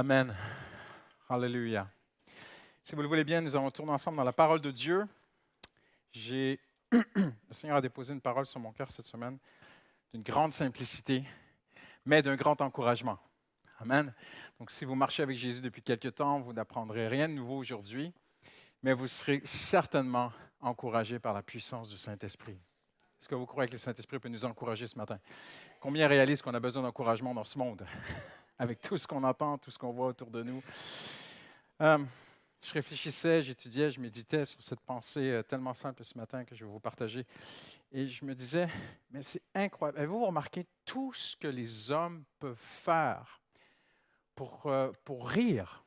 Amen. Alléluia. Si vous le voulez bien, nous allons tourner ensemble dans la parole de Dieu. Le Seigneur a déposé une parole sur mon cœur cette semaine d'une grande simplicité, mais d'un grand encouragement. Amen. Donc, si vous marchez avec Jésus depuis quelque temps, vous n'apprendrez rien de nouveau aujourd'hui, mais vous serez certainement encouragés par la puissance du Saint-Esprit. Est-ce que vous croyez que le Saint-Esprit peut nous encourager ce matin? Combien réalisent qu'on a besoin d'encouragement dans ce monde, avec tout ce qu'on entend, tout ce qu'on voit autour de nous? Je réfléchissais, j'étudiais, je méditais sur cette pensée tellement simple ce matin que je vais vous partager. Et je me disais, mais c'est incroyable. Avez-vous remarqué tout ce que les hommes peuvent faire pour rire?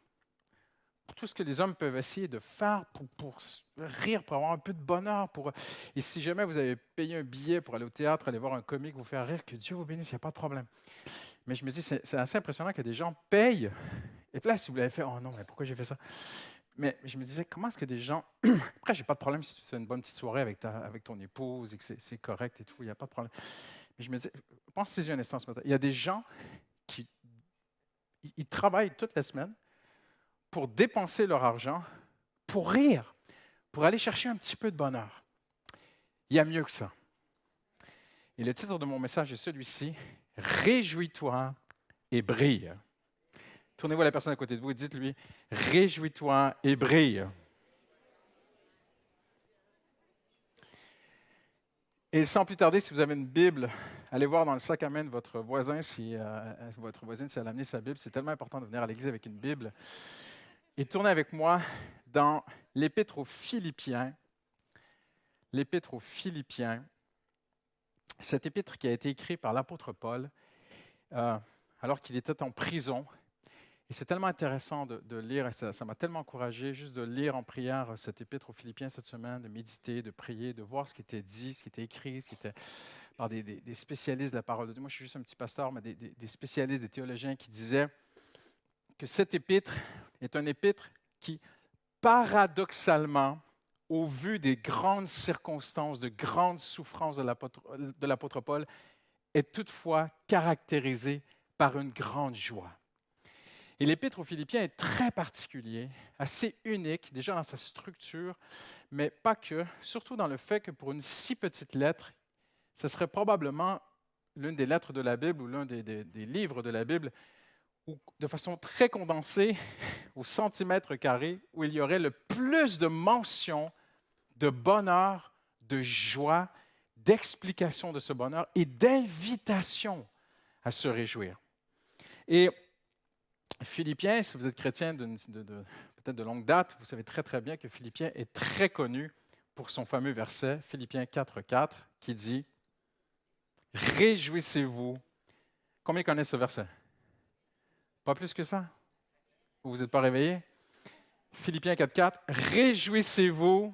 Tout ce que les hommes peuvent essayer de faire pour rire, pour avoir un peu de bonheur. Et si jamais vous avez payé un billet pour aller au théâtre, aller voir un comique, vous faire rire, que Dieu vous bénisse, il n'y a pas de problème. Mais je me dis, c'est assez impressionnant que des gens payent. Et puis là, si vous l'avez fait, oh non, mais pourquoi j'ai fait ça? Mais je me disais, comment est-ce que des gens... Après, je n'ai pas de problème si tu fais une bonne petite soirée avec ton épouse et que c'est correct et tout, il n'y a pas de problème. Mais je me disais, pensez-y un instant ce matin. Il y a des gens qui ils travaillent toute la semaine pour dépenser leur argent, pour rire, pour aller chercher un petit peu de bonheur. Il y a mieux que ça. Et le titre de mon message est celui-ci, « Réjouis-toi et brille ». Tournez-vous à la personne à côté de vous et dites-lui, « Réjouis-toi et brille ». Et sans plus tarder, si vous avez une Bible, allez voir dans le sac à main de votre voisin, si votre voisine, si elle a amené sa Bible. C'est tellement important de venir à l'église avec une Bible. Et tournez avec moi dans l'Épître aux Philippiens. L'Épître aux Philippiens. Cet épître qui a été écrit par l'apôtre Paul alors qu'il était en prison. Et c'est tellement intéressant de lire, et ça m'a tellement encouragé juste de lire en prière cet épître aux Philippiens cette semaine, de méditer, de prier, de voir ce qui était dit, ce qui était écrit, ce qui était par des spécialistes de la parole de Dieu. Moi, je suis juste un petit pasteur, mais des spécialistes, des théologiens qui disaient que cet épître est un épître qui, paradoxalement, au vu des grandes circonstances, de grandes souffrances de l'apôtre Paul, est toutefois caractérisé par une grande joie. Et l'Épître aux Philippiens est très particulier, assez unique, déjà dans sa structure, mais pas que, surtout dans le fait que pour une si petite lettre, ce serait probablement l'une des lettres de la Bible ou l'un des livres de la Bible où, de façon très condensée, au centimètre carré, où il y aurait le plus de mentions de bonheur, de joie, d'explication de ce bonheur et d'invitation à se réjouir. Et Philippiens, si vous êtes chrétien peut-être de longue date, vous savez très très bien que Philippiens est très connu pour son fameux verset, Philippiens 4,4, qui dit « Réjouissez-vous ». Combien connaissent ce verset? Pas plus que ça? Vous n'êtes pas réveillés? Philippiens 4,4, « Réjouissez-vous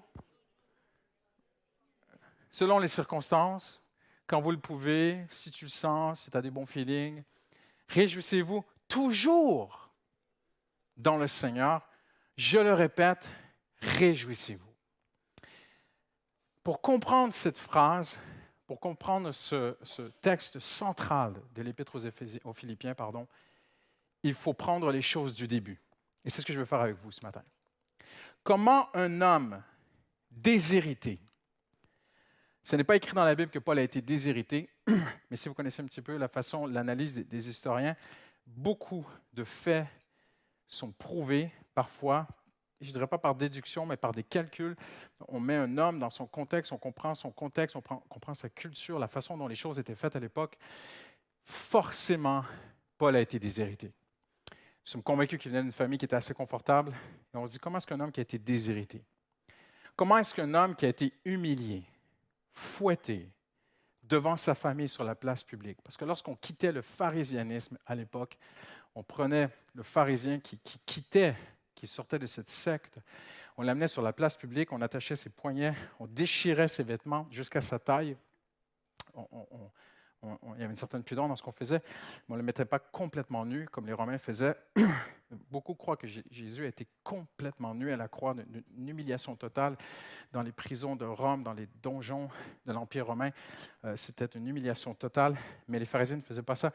selon les circonstances, quand vous le pouvez, si tu le sens, si tu as des bons feelings. Réjouissez-vous toujours dans le Seigneur. Je le répète, réjouissez-vous. » Pour comprendre cette phrase, pour comprendre ce texte central de l'Épître aux Philippiens, il faut prendre les choses du début. Et c'est ce que je veux faire avec vous ce matin. Comment un homme déshérité, ce n'est pas écrit dans la Bible que Paul a été déshérité, mais si vous connaissez un petit peu l'analyse des historiens, beaucoup de faits sont prouvés parfois, je ne dirais pas par déduction, mais par des calculs. On met un homme dans son contexte, on comprend son contexte, on comprend sa culture, la façon dont les choses étaient faites à l'époque. Forcément, Paul a été déshérité. Nous sommes convaincus qu'il venait d'une famille qui était assez confortable. Et on se dit, comment est-ce qu'un homme qui a été déshérité? Comment est-ce qu'un homme qui a été humilié, fouetté devant sa famille sur la place publique? Parce que lorsqu'on quittait le pharisianisme à l'époque, on prenait le pharisien qui sortait de cette secte, on l'amenait sur la place publique, on attachait ses poignets, on déchirait ses vêtements jusqu'à sa taille. Il y avait une certaine pudeur dans ce qu'on faisait, mais on ne le mettait pas complètement nu, comme les Romains faisaient. Beaucoup croient que Jésus a été complètement nu à la croix, une humiliation totale dans les prisons de Rome, dans les donjons de l'Empire romain. C'était une humiliation totale, mais les pharisiens ne faisaient pas ça.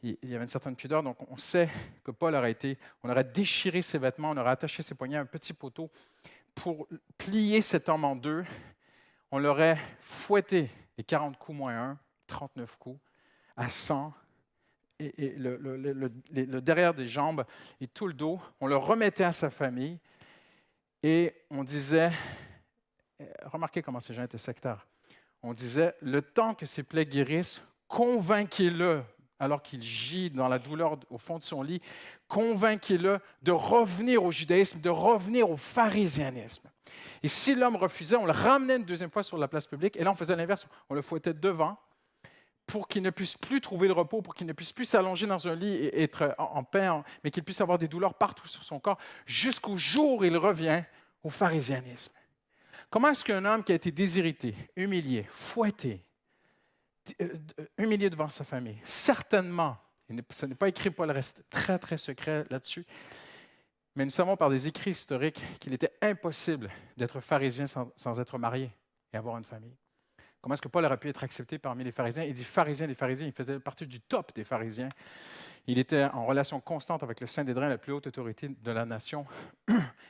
Il y avait une certaine pudeur, donc on sait que Paul on aurait déchiré ses vêtements, on aurait attaché ses poignets à un petit poteau pour plier cet homme en deux. On l'aurait fouetté, les 40 coups moins 1, 39 coups, à 100, et le derrière des jambes et tout le dos. On le remettait à sa famille et on disait, remarquez comment ces gens étaient sectaires, on disait, le temps que ses plaies guérissent, convainquez-le, alors qu'il gît dans la douleur au fond de son lit, convainquez-le de revenir au judaïsme, de revenir au pharisianisme. Et si l'homme refusait, on le ramenait une deuxième fois sur la place publique, et là on faisait l'inverse, on le fouettait devant, pour qu'il ne puisse plus trouver le repos, pour qu'il ne puisse plus s'allonger dans un lit et être en paix, mais qu'il puisse avoir des douleurs partout sur son corps, jusqu'au jour où il revient au pharisianisme. Comment est-ce qu'un homme qui a été déshérité, humilié, fouetté, humilié devant sa famille, certainement, ce n'est pas écrit, Paul reste très, très secret là-dessus, mais nous savons par des écrits historiques qu'il était impossible d'être pharisien sans être marié et avoir une famille. Comment est-ce que Paul aurait pu être accepté parmi les pharisiens? Il dit pharisien des pharisiens, il faisait partie du top des pharisiens. Il était en relation constante avec le Saint-Hédrin, la plus haute autorité de la nation.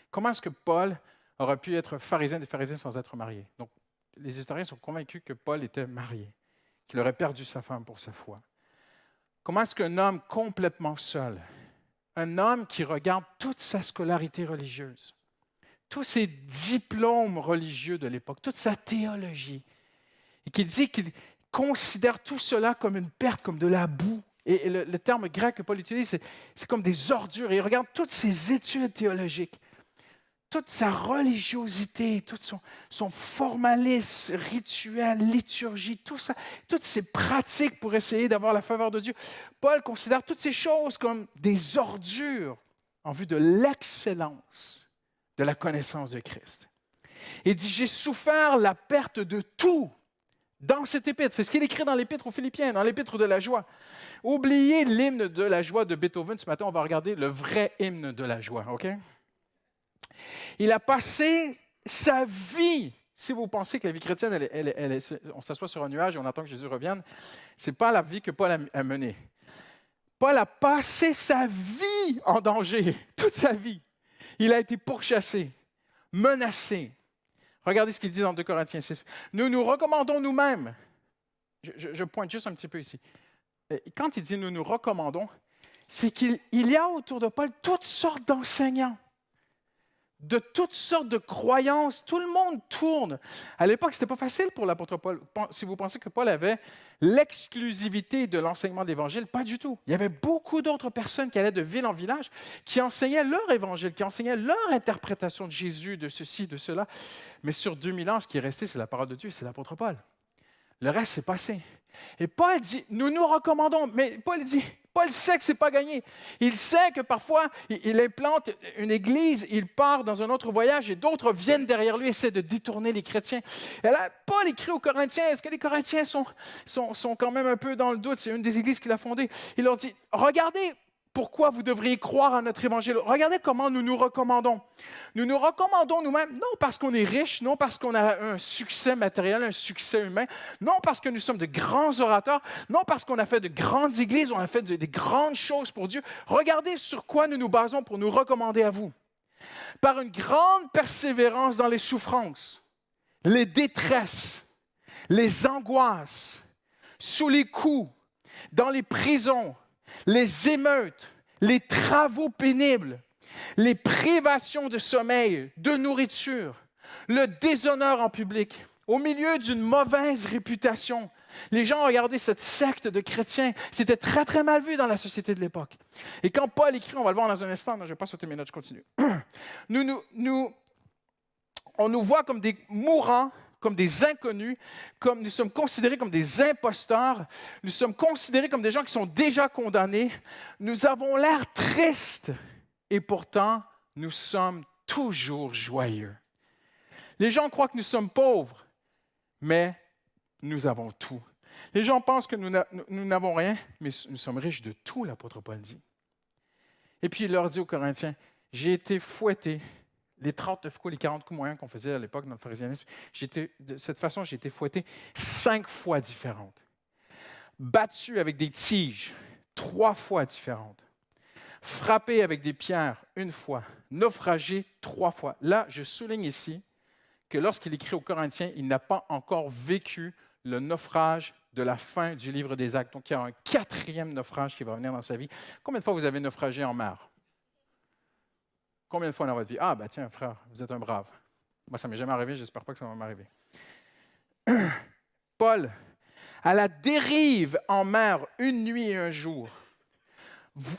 Comment est-ce que Paul aurait pu être pharisien des pharisiens sans être marié? Donc, les historiens sont convaincus que Paul était marié, qu'il aurait perdu sa femme pour sa foi. Comment est-ce qu'un homme complètement seul, un homme qui regarde toute sa scolarité religieuse, tous ses diplômes religieux de l'époque, toute sa théologie, et qui dit qu'il considère tout cela comme une perte, comme de la boue. Et le terme grec que Paul utilise, c'est comme des ordures. Et il regarde toutes ses études théologiques, toute sa religiosité, tout son formalisme rituel, liturgie, tout ça, toutes ses pratiques pour essayer d'avoir la faveur de Dieu. Paul considère toutes ces choses comme des ordures en vue de l'excellence de la connaissance de Christ. Il dit, j'ai souffert la perte de tout dans cette épître. C'est ce qu'il écrit dans l'épître aux Philippiens, dans l'épître de la joie. Oubliez l'hymne de la joie de Beethoven. Ce matin, on va regarder le vrai hymne de la joie, OK? Il a passé sa vie. Si vous pensez que la vie chrétienne, on s'assoit sur un nuage et on attend que Jésus revienne, ce n'est pas la vie que Paul a menée. Paul a passé sa vie en danger, toute sa vie. Il a été pourchassé, menacé. Regardez ce qu'il dit dans 2 Corinthiens 6. Nous nous recommandons nous-mêmes. Je pointe juste un petit peu ici. Quand il dit nous nous recommandons, c'est qu'il y a autour de Paul toutes sortes d'enseignants, de toutes sortes de croyances. Tout le monde tourne. À l'époque, ce n'était pas facile pour l'apôtre Paul. Si vous pensez que Paul avait l'exclusivité de l'enseignement de l'Évangile, pas du tout. Il y avait beaucoup d'autres personnes qui allaient de ville en village, qui enseignaient leur Évangile, qui enseignaient leur interprétation de Jésus, de ceci, de cela. Mais sur 2000 ans, ce qui est resté, c'est la parole de Dieu, c'est l'apôtre Paul. Le reste, c'est passé. Et Paul dit, nous nous recommandons. Mais Paul sait que ce n'est pas gagné. Il sait que parfois, il implante une église, il part dans un autre voyage et d'autres viennent derrière lui et essaient de détourner les chrétiens. Et là, Paul écrit aux Corinthiens, est-ce que les Corinthiens sont quand même un peu dans le doute? C'est une des églises qu'il a fondées. Il leur dit, regardez pourquoi vous devriez croire à notre évangile. Regardez comment nous nous recommandons. Nous nous recommandons nous-mêmes, non parce qu'on est riche, non parce qu'on a un succès matériel, un succès humain, non parce que nous sommes de grands orateurs, non parce qu'on a fait de grandes églises, on a fait des grandes choses pour Dieu. Regardez sur quoi nous nous basons pour nous recommander à vous. Par une grande persévérance dans les souffrances, les détresses, les angoisses, sous les coups, dans les prisons, les émeutes, les travaux pénibles, les privations de sommeil, de nourriture, le déshonneur en public, au milieu d'une mauvaise réputation. Les gens regardaient cette secte de chrétiens. C'était très, très mal vu dans la société de l'époque. Et quand Paul écrit, on va le voir dans un instant, non, je ne vais pas sauter mes notes, je continue. On nous voit comme des mourants, comme des inconnus, comme nous sommes considérés comme des imposteurs, nous sommes considérés comme des gens qui sont déjà condamnés. Nous avons l'air tristes et pourtant, nous sommes toujours joyeux. Les gens croient que nous sommes pauvres, mais nous avons tout. Les gens pensent que nous n'avons rien, mais nous sommes riches de tout, l'apôtre Paul dit. Et puis il leur dit aux Corinthiens, j'ai été fouetté, les 39 coups, les 40 coups moyens qu'on faisait à l'époque dans le pharisianisme, de cette façon, j'ai été fouetté 5 fois différentes. Battu avec des tiges 3 fois différentes. Frappé avec des pierres 1 fois. Naufragé 3 fois. Là, je souligne ici que lorsqu'il écrit aux Corinthiens, il n'a pas encore vécu le naufrage de la fin du livre des Actes. Donc, il y a un 4e naufrage qui va venir dans sa vie. Combien de fois vous avez naufragé en mer? Combien de fois dans votre vie? Ah, ben tiens, frère, vous êtes un brave. Moi, ça ne m'est jamais arrivé, j'espère pas que ça va m'arriver. Paul, à la dérive en mer, 1 nuit et 1 jour,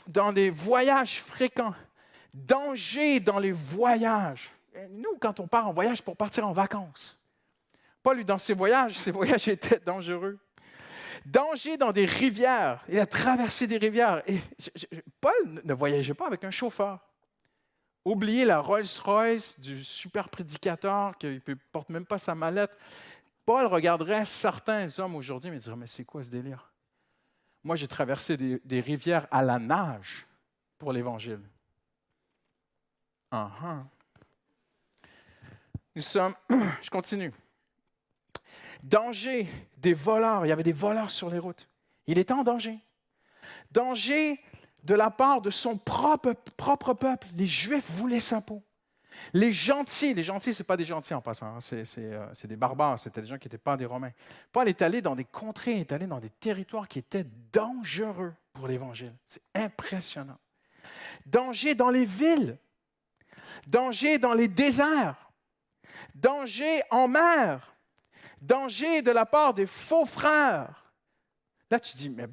dans des voyages fréquents, danger dans les voyages. Nous, quand on part en voyage pour partir en vacances, Paul, dans ses voyages étaient dangereux. Danger dans des rivières. Il a traversé des rivières. Et Paul ne voyageait pas avec un chauffeur. Oubliez la Rolls-Royce du super prédicateur qui ne porte même pas sa mallette. Paul regarderait certains hommes aujourd'hui et dirait, mais c'est quoi ce délire? Moi, j'ai traversé des rivières à la nage pour l'Évangile. Nous sommes, je continue. Danger des voleurs. Il y avait des voleurs sur les routes. Il était en danger. Danger de la part de son propre peuple. Les Juifs voulaient sa peau. Les gentils, ce n'est pas des gentils en passant, hein, c'est des barbares, c'était des gens qui n'étaient pas des Romains. Paul est allé dans des contrées, est allé dans des territoires qui étaient dangereux pour l'Évangile. C'est impressionnant. Danger dans les villes, danger dans les déserts, danger en mer, danger de la part des faux frères. Là, tu dis, mais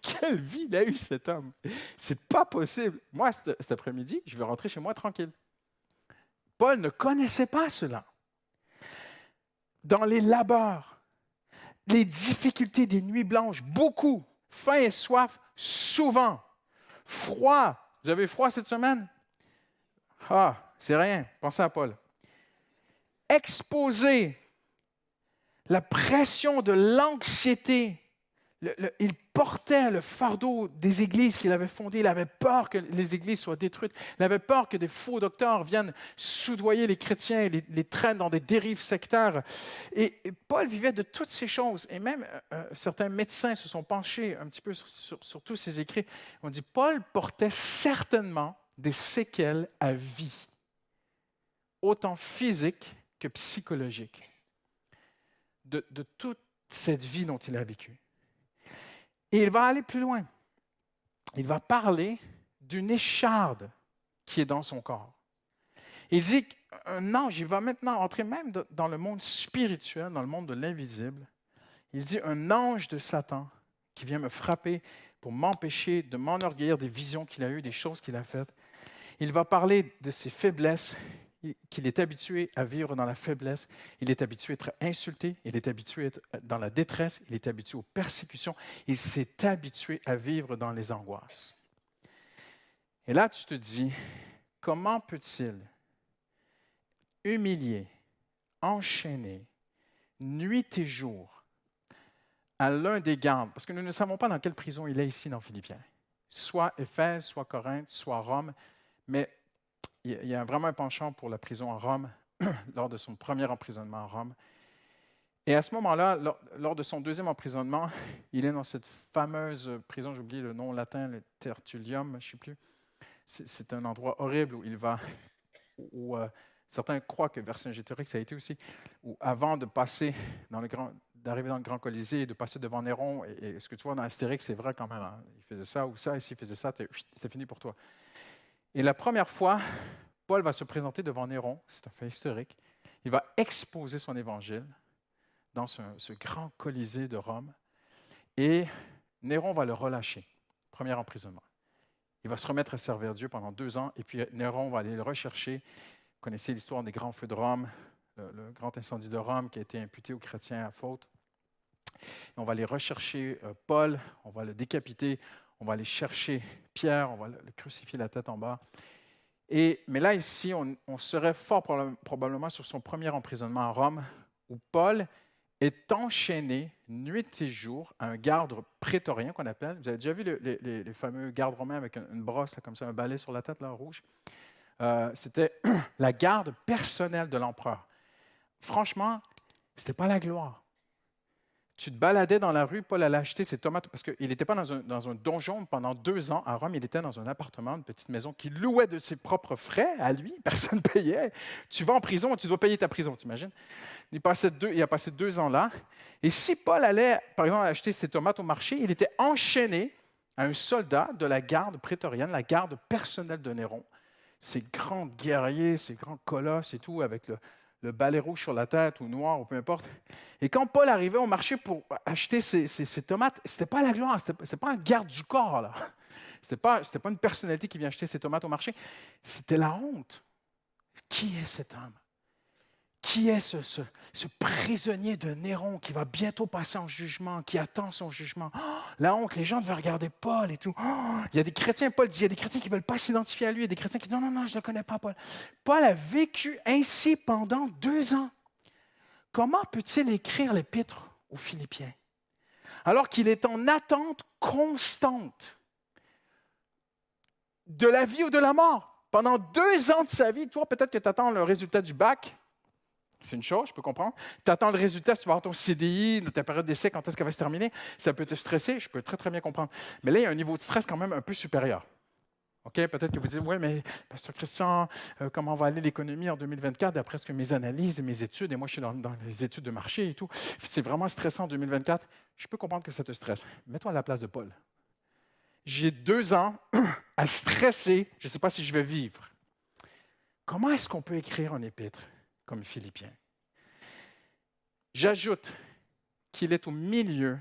quelle vie il a eu cet homme? C'est pas possible. Moi, cet après-midi, je vais rentrer chez moi tranquille. Paul ne connaissait pas cela. Dans les labeurs, les difficultés des nuits blanches, beaucoup. Faim et soif, souvent. Froid. Vous avez froid cette semaine? Ah, c'est rien. Pensez à Paul. Exposé. La pression de l'anxiété. Il portait le fardeau des églises qu'il avait fondées. Il avait peur que les églises soient détruites. Il avait peur que des faux docteurs viennent soudoyer les chrétiens et les traînent dans des dérives sectaires. Et Paul vivait de toutes ces choses. Et même certains médecins se sont penchés un petit peu sur tous ces écrits. On dit Paul portait certainement des séquelles à vie, autant physiques que psychologiques, de toute cette vie dont il a vécu. Et il va aller plus loin. Il va parler d'une écharde qui est dans son corps. Il dit qu'un ange, il va maintenant entrer même dans le monde spirituel, dans le monde de l'invisible. Il dit un ange de Satan qui vient me frapper pour m'empêcher de m'enorgueillir des visions qu'il a eues, des choses qu'il a faites. Il va parler de ses faiblesses, qu'il est habitué à vivre dans la faiblesse, il est habitué à être insulté, il est habitué à être dans la détresse, il est habitué aux persécutions, il s'est habitué à vivre dans les angoisses. Et là, tu te dis, comment peut-il humilier, enchaîner, nuit et jour à l'un des gardes, parce que nous ne savons pas dans quelle prison il est ici dans Philippiens, soit Éphèse, soit Corinthe, soit Rome, mais il y a vraiment un penchant pour la prison à Rome, lors de son premier emprisonnement à Rome. Et à ce moment-là, lors de son deuxième emprisonnement, il est dans cette fameuse prison, j'ai oublié le nom latin, le Tertullium, je ne sais plus. C'est un endroit horrible où certains croient que Vercingétorix ça a été aussi, où avant de passer d'arriver dans le Grand Colisée et de passer devant Néron, et ce que tu vois dans Astérix, c'est vrai quand même, hein, il faisait ça ou ça, et s'il faisait ça, c'était fini pour toi. Et la première fois, Paul va se présenter devant Néron, c'est un fait historique. Il va exposer son évangile dans ce grand Colisée de Rome. Et Néron va le relâcher, premier emprisonnement. Il va se remettre à servir Dieu pendant 2 ans, et puis Néron va aller le rechercher. Vous connaissez l'histoire des grands feux de Rome, le grand incendie de Rome qui a été imputé aux chrétiens à faute. Et on va aller rechercher Paul, on va le décapiter. On va aller chercher Pierre, on va le crucifier la tête en bas. Mais là, ici, on serait fort probablement sur son premier emprisonnement à Rome, où Paul est enchaîné nuit et jour à un garde prétorien qu'on appelle. Vous avez déjà vu les fameux gardes romains avec une brosse, là, comme ça, un balai sur la tête, là, rouge? C'était la garde personnelle de l'empereur. Franchement, ce n'était pas la gloire. Tu te baladais dans la rue, Paul allait acheter ses tomates, parce qu'il n'était pas dans un donjon pendant 2 ans à Rome, il était dans un appartement, une petite maison qu'il louait de ses propres frais à lui, personne ne payait. Tu vas en prison, tu dois payer ta prison, t'imagines? Il a passé 2 ans là. Et si Paul allait, par exemple, acheter ses tomates au marché, il était enchaîné à un soldat de la garde prétorienne, la garde personnelle de Néron. Ces grands guerriers, ces grands colosses et tout, avec le balai rouge sur la tête ou noir ou peu importe. Et quand Paul arrivait au marché pour acheter ses tomates, ce n'était pas la gloire, ce n'était pas un garde du corps, là. Ce n'était pas une personnalité qui vient acheter ses tomates au marché. C'était la honte. Qui est cet homme? Qui est ce prisonnier de Néron qui va bientôt passer en jugement, qui attend son jugement? Oh, la honte, les gens devaient regarder Paul et tout. Oh, il y a des chrétiens, Paul dit, il y a des chrétiens qui ne veulent pas s'identifier à lui, il y a des chrétiens qui disent, non, non, non, je ne le connais pas, Paul. Paul a vécu ainsi pendant 2 ans. Comment peut-il écrire l'épître aux Philippiens alors qu'il est en attente constante de la vie ou de la mort? Pendant 2 ans de sa vie, toi, peut-être que tu attends le résultat du bac. C'est une chose, je peux comprendre. Tu attends le résultat, si tu vas avoir ton CDI, ta période d'essai, quand est-ce qu'elle va se terminer. Ça peut te stresser, je peux très, très bien comprendre. Mais là, il y a un niveau de stress quand même un peu supérieur. OK? Peut-être que vous dites, oui, mais Pasteur Christian, comment va aller l'économie en 2024 d'après ce que mes analyses et mes études, et moi, je suis dans les études de marché et tout. C'est vraiment stressant en 2024. Je peux comprendre que ça te stresse. Mets-toi à la place de Paul. J'ai 2 ans à stresser, je ne sais pas si je vais vivre. Comment est-ce qu'on peut écrire un épître comme Philippiens? J'ajoute qu'il est au milieu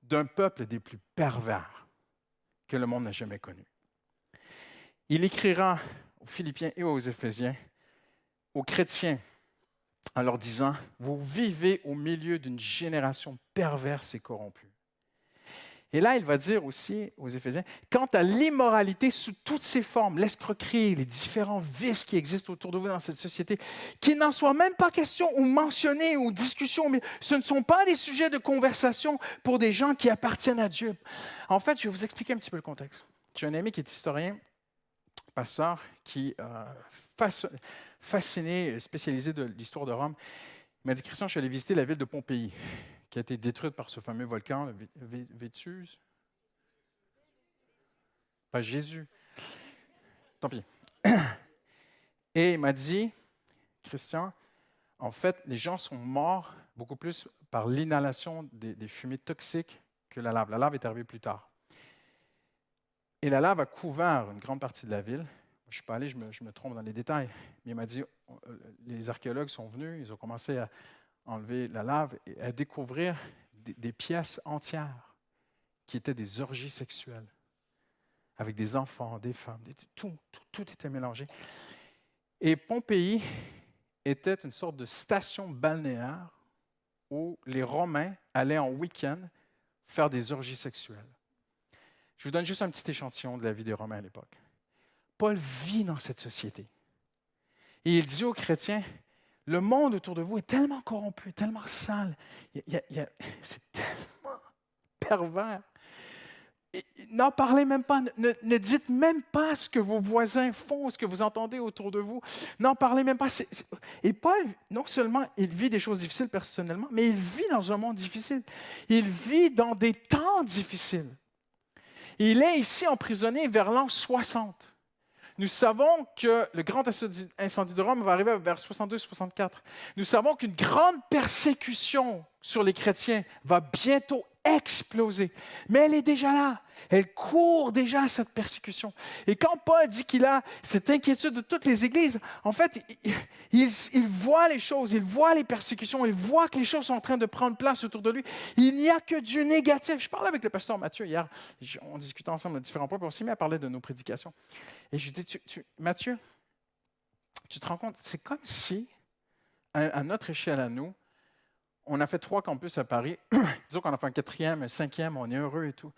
d'un peuple des plus pervers que le monde n'a jamais connu. Il écrira aux Philippiens et aux Éphésiens, aux chrétiens, en leur disant, « Vous vivez au milieu d'une génération perverse et corrompue. » Et là, il va dire aussi aux Éphésiens, quant à l'immoralité sous toutes ses formes, l'escroquerie, les différents vices qui existent autour de vous dans cette société, qu'il n'en soit même pas question ou mentionné ou discussion, mais ce ne sont pas des sujets de conversation pour des gens qui appartiennent à Dieu. En fait, je vais vous expliquer un petit peu le contexte. J'ai un ami qui est historien, pasteur, qui est fasciné, spécialisé de l'histoire de Rome. Il m'a dit, Christian, je suis allé visiter la ville de Pompéi, qui a été détruite par ce fameux volcan, le Vétus. Pas Jésus. Tant pis. Et il m'a dit, Christian, en fait, les gens sont morts beaucoup plus par l'inhalation des fumées toxiques que la lave. La lave est arrivée plus tard. Et la lave a couvert une grande partie de la ville. Je ne suis pas allé, je me trompe dans les détails. Mais il m'a dit, les archéologues sont venus, ils ont commencé à enlever la lave et à découvrir des pièces entières qui étaient des orgies sexuelles, avec des enfants, des femmes, tout était mélangé. Et Pompéi était une sorte de station balnéaire où les Romains allaient en week-end faire des orgies sexuelles. Je vous donne juste un petit échantillon de la vie des Romains à l'époque. Paul vit dans cette société. Et il dit aux chrétiens, le monde autour de vous est tellement corrompu, tellement sale, c'est tellement pervers. N'en parlez même pas, ne dites même pas ce que vos voisins font, ce que vous entendez autour de vous. N'en parlez même pas. Et Paul, non seulement il vit des choses difficiles personnellement, mais il vit dans un monde difficile. Il vit dans des temps difficiles. Il est ici emprisonné vers l'an 60. Nous savons que le grand incendie de Rome va arriver vers 62-64. Nous savons qu'une grande persécution sur les chrétiens va bientôt exploser. Mais elle est déjà là. Elle court déjà cette persécution. Et quand Paul dit qu'il a cette inquiétude de toutes les églises, en fait, il voit les choses, il voit les persécutions, il voit que les choses sont en train de prendre place autour de lui. Il n'y a que du négatif. Je parlais avec le pasteur Mathieu hier, on discutait ensemble de différents points, puis on s'est mis à parler de nos prédications. Et je lui dis, Mathieu, tu te rends compte, c'est comme si, à notre échelle à nous, on a fait 3 campus à Paris. Disons qu'on a fait un 4e, un 5e, on est heureux et tout.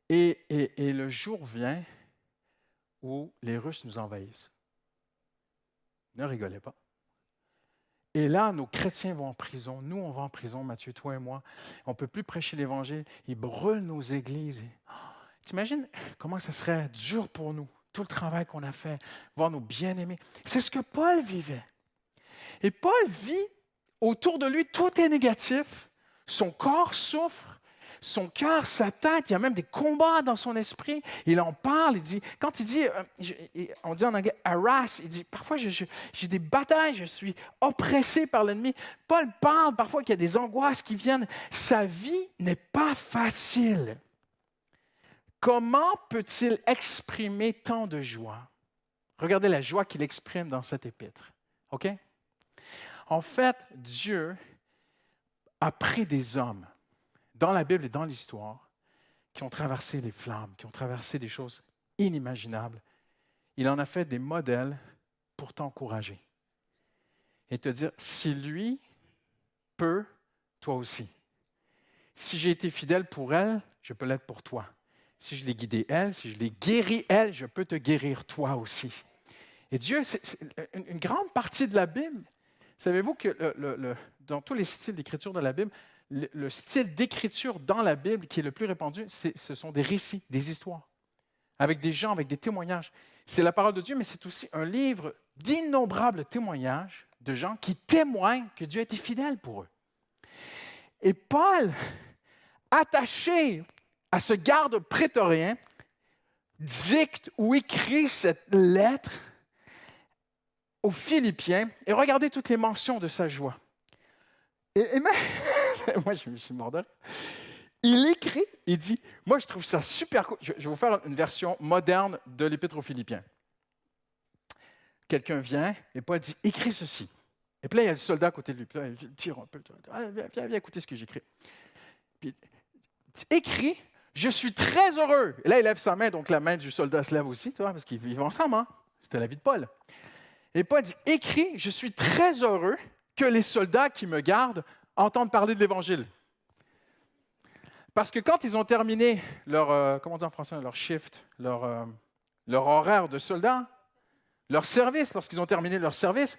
Et le jour vient où les Russes nous envahissent. Ne rigolez pas. Et là, nos chrétiens vont en prison. Nous, on va en prison, Mathieu, toi et moi. On ne peut plus prêcher l'Évangile. Ils brûlent nos églises. T'imagines comment ce serait dur pour nous, tout le travail qu'on a fait, voir nos bien-aimés. C'est ce que Paul vivait. Et Paul vit autour de lui, tout est négatif. Son corps souffre, son cœur, sa tête, il y a même des combats dans son esprit. Il en parle, il dit, quand il dit, on dit en anglais harass, il dit, parfois j'ai des batailles, je suis oppressé par l'ennemi. Paul parle parfois qu'il y a des angoisses qui viennent. Sa vie n'est pas facile. Comment peut-il exprimer tant de joie? Regardez la joie qu'il exprime dans cet épître. OK? En fait, Dieu a pris des hommes dans la Bible et dans l'histoire qui ont traversé les flammes, qui ont traversé des choses inimaginables. Il en a fait des modèles pour t'encourager et te dire, si lui peut, toi aussi. Si j'ai été fidèle pour elle, je peux l'être pour toi. Si je l'ai guidée elle, si je l'ai guérie elle, je peux te guérir toi aussi. Et Dieu, c'est une grande partie de la Bible. Savez-vous que dans tous les styles d'écriture de la Bible, le style d'écriture dans la Bible qui est le plus répandu, ce sont des récits, des histoires, avec des gens, avec des témoignages. C'est la parole de Dieu, mais c'est aussi un livre d'innombrables témoignages de gens qui témoignent que Dieu a été fidèle pour eux. Et Paul, attaché à ce garde prétorien, dicte ou écrit cette lettre aux Philippiens et regardez toutes les mentions de sa joie. Et même, moi je me suis mort de rire. Il écrit, il dit, moi je trouve ça super cool. Je vais vous faire une version moderne de l'Épître aux Philippiens. Quelqu'un vient et Paul dit, écris ceci. Et puis là, il y a le soldat à côté de lui. Puis là, il tire un peu. Viens écouter ce que j'écris. Puis, écris. Je suis très heureux. Et là, il lève sa main, donc la main du soldat se lève aussi, tu vois, parce qu'ils vivent ensemble. Hein? C'était la vie de Paul. Et Paul dit, écris, je suis très heureux que les soldats qui me gardent entendent parler de l'Évangile. Parce que quand ils ont terminé leur, comment on dit en français, leur shift, leur horaire de soldats, leur service, lorsqu'ils ont terminé leur service,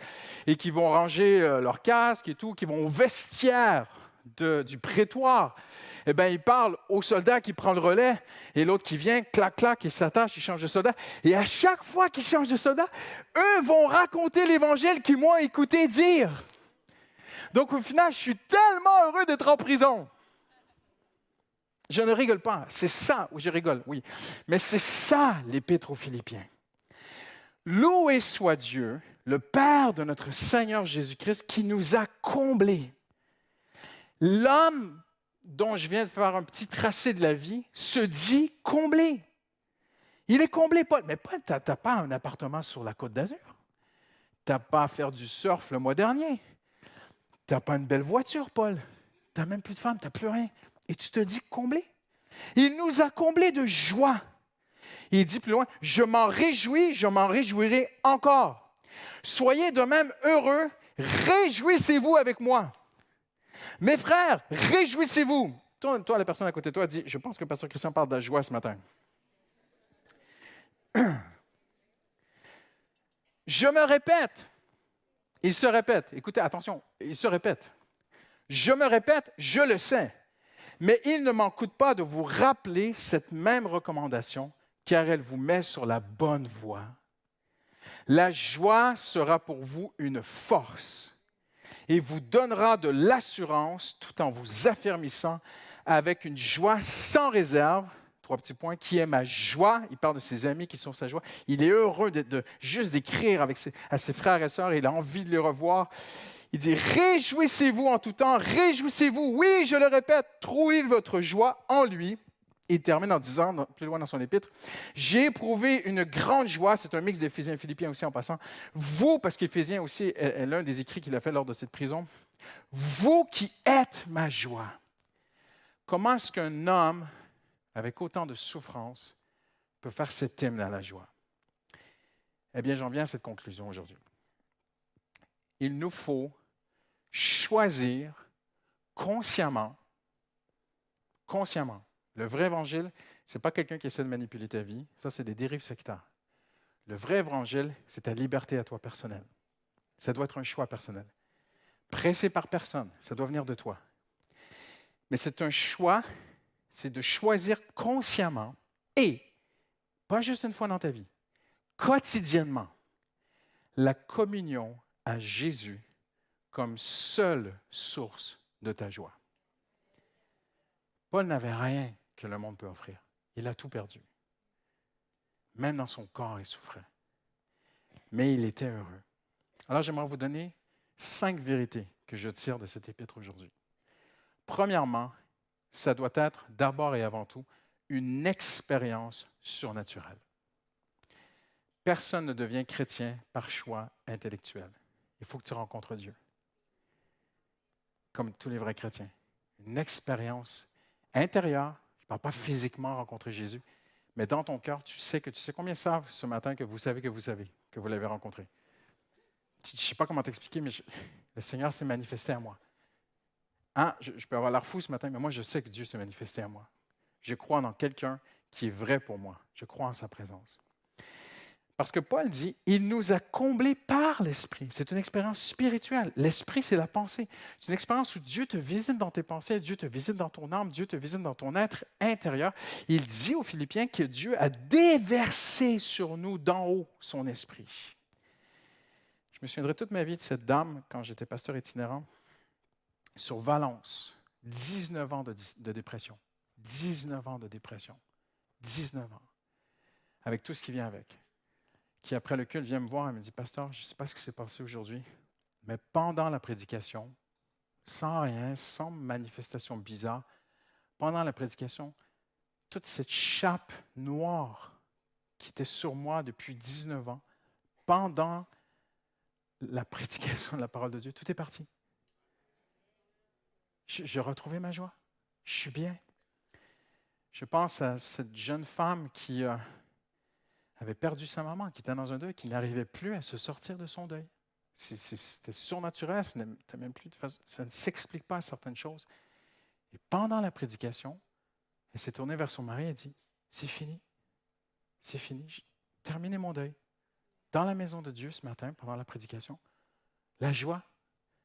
et qu'ils vont ranger leur casque et tout, qu'ils vont au vestiaire du prétoire, eh bien, il parle au soldat qui prend le relais et l'autre qui vient, clac, clac, il s'attache, il change de soldat. Et à chaque fois qu'ils changent de soldat, eux vont raconter l'Évangile qu'ils m'ont écouté dire. Donc, au final, je suis tellement heureux d'être en prison. Je ne rigole pas. C'est ça, ou je rigole, oui. Mais c'est ça, l'Épître aux Philippiens. Loué soit Dieu, le Père de notre Seigneur Jésus-Christ, qui nous a comblés. L'homme dont je viens de faire un petit tracé de la vie se dit comblé. Il est comblé, Paul. Mais Paul, tu n'as pas un appartement sur la Côte d'Azur. Tu n'as pas à faire du surf le mois dernier. Tu n'as pas une belle voiture, Paul. Tu n'as même plus de femme, tu n'as plus rien. Et tu te dis comblé. Il nous a comblés de joie. Il dit plus loin, je m'en réjouis, je m'en réjouirai encore. Soyez de même heureux, réjouissez-vous avec moi. Mes frères, réjouissez-vous. Toi, la personne à côté de toi, dit, je pense que le pasteur Christian parle de la joie ce matin. Je me répète. Il se répète. Écoutez, attention, il se répète. Je me répète, je le sais. Mais il ne m'en coûte pas de vous rappeler cette même recommandation, car elle vous met sur la bonne voie. La joie sera pour vous une force et vous donnera de l'assurance tout en vous affermissant avec une joie sans réserve. 3 petits points, qui est ma joie. Il parle de ses amis qui sont sa joie. Il est heureux de juste d'écrire à ses frères et sœurs. Il a envie de les revoir. Il dit, réjouissez-vous en tout temps, réjouissez-vous. Oui, je le répète, trouvez votre joie en lui. Il termine en disant, plus loin dans son épître, j'ai éprouvé une grande joie. C'est un mix d'Éphésiens et Philippiens aussi en passant. Vous, parce qu'Éphésiens aussi est l'un des écrits qu'il a fait lors de cette prison. Vous qui êtes ma joie. Comment est-ce qu'un homme avec autant de souffrance peut faire cet hymne à la joie? Eh bien, j'en viens à cette conclusion aujourd'hui. Il nous faut choisir consciemment. Le vrai évangile, ce n'est pas quelqu'un qui essaie de manipuler ta vie. Ça, c'est des dérives sectaires. Le vrai évangile, c'est ta liberté à toi personnelle. Ça doit être un choix personnel. pressé par personne. Ça doit venir de toi. Mais c'est un choix, c'est de choisir consciemment et, pas juste une fois dans ta vie, quotidiennement, la communion à Jésus comme seule source de ta joie. Paul n'avait rien que le monde peut offrir. Il a tout perdu. Même dans son corps, il souffrait. Mais il était heureux. Alors, j'aimerais vous donner 5 vérités que je tire de cet épître aujourd'hui. Premièrement, ça doit être d'abord et avant tout une expérience surnaturelle. Personne ne devient chrétien par choix intellectuel. Il faut que tu rencontres Dieu, comme tous les vrais chrétiens. Une expérience intérieure, je ne parle pas physiquement rencontrer Jésus, mais dans ton cœur, tu sais. Combien savent ce matin que vous savez, que vous l'avez rencontré? Je ne sais pas comment t'expliquer, mais le Seigneur s'est manifesté à moi. Hein? Je peux avoir l'air fou ce matin, mais moi, je sais que Dieu s'est manifesté à moi. Je crois dans quelqu'un qui est vrai pour moi. Je crois en sa présence. Parce que Paul dit, il nous a comblés par l'Esprit. C'est une expérience spirituelle. L'Esprit, c'est la pensée. C'est une expérience où Dieu te visite dans tes pensées, Dieu te visite dans ton âme, Dieu te visite dans ton être intérieur. Il dit aux Philippiens que Dieu a déversé sur nous d'en haut son Esprit. Je me souviendrai toute ma vie de cette dame, quand j'étais pasteur itinérant, sur Valence. 19 ans de dépression. 19 ans de dépression. 19 ans. Avec tout ce qui vient avec. Qui, après le culte, vient me voir et me dit, « Pasteur, je ne sais pas ce qui s'est passé aujourd'hui, mais pendant la prédication, sans rien, sans manifestation bizarre, pendant la prédication, toute cette chape noire qui était sur moi depuis 19 ans, pendant la prédication de la parole de Dieu, tout est parti. J'ai retrouvé ma joie. Je suis bien. » Je pense à cette jeune femme qui avait perdu sa maman, qui était dans un deuil, qui n'arrivait plus à se sortir de son deuil. C'était surnaturel, même plus ça ne s'explique pas certaines choses. Et pendant la prédication, elle s'est tournée vers son mari et a dit, « C'est fini, j'ai terminé mon deuil. » Dans la maison de Dieu ce matin, pendant la prédication, la joie,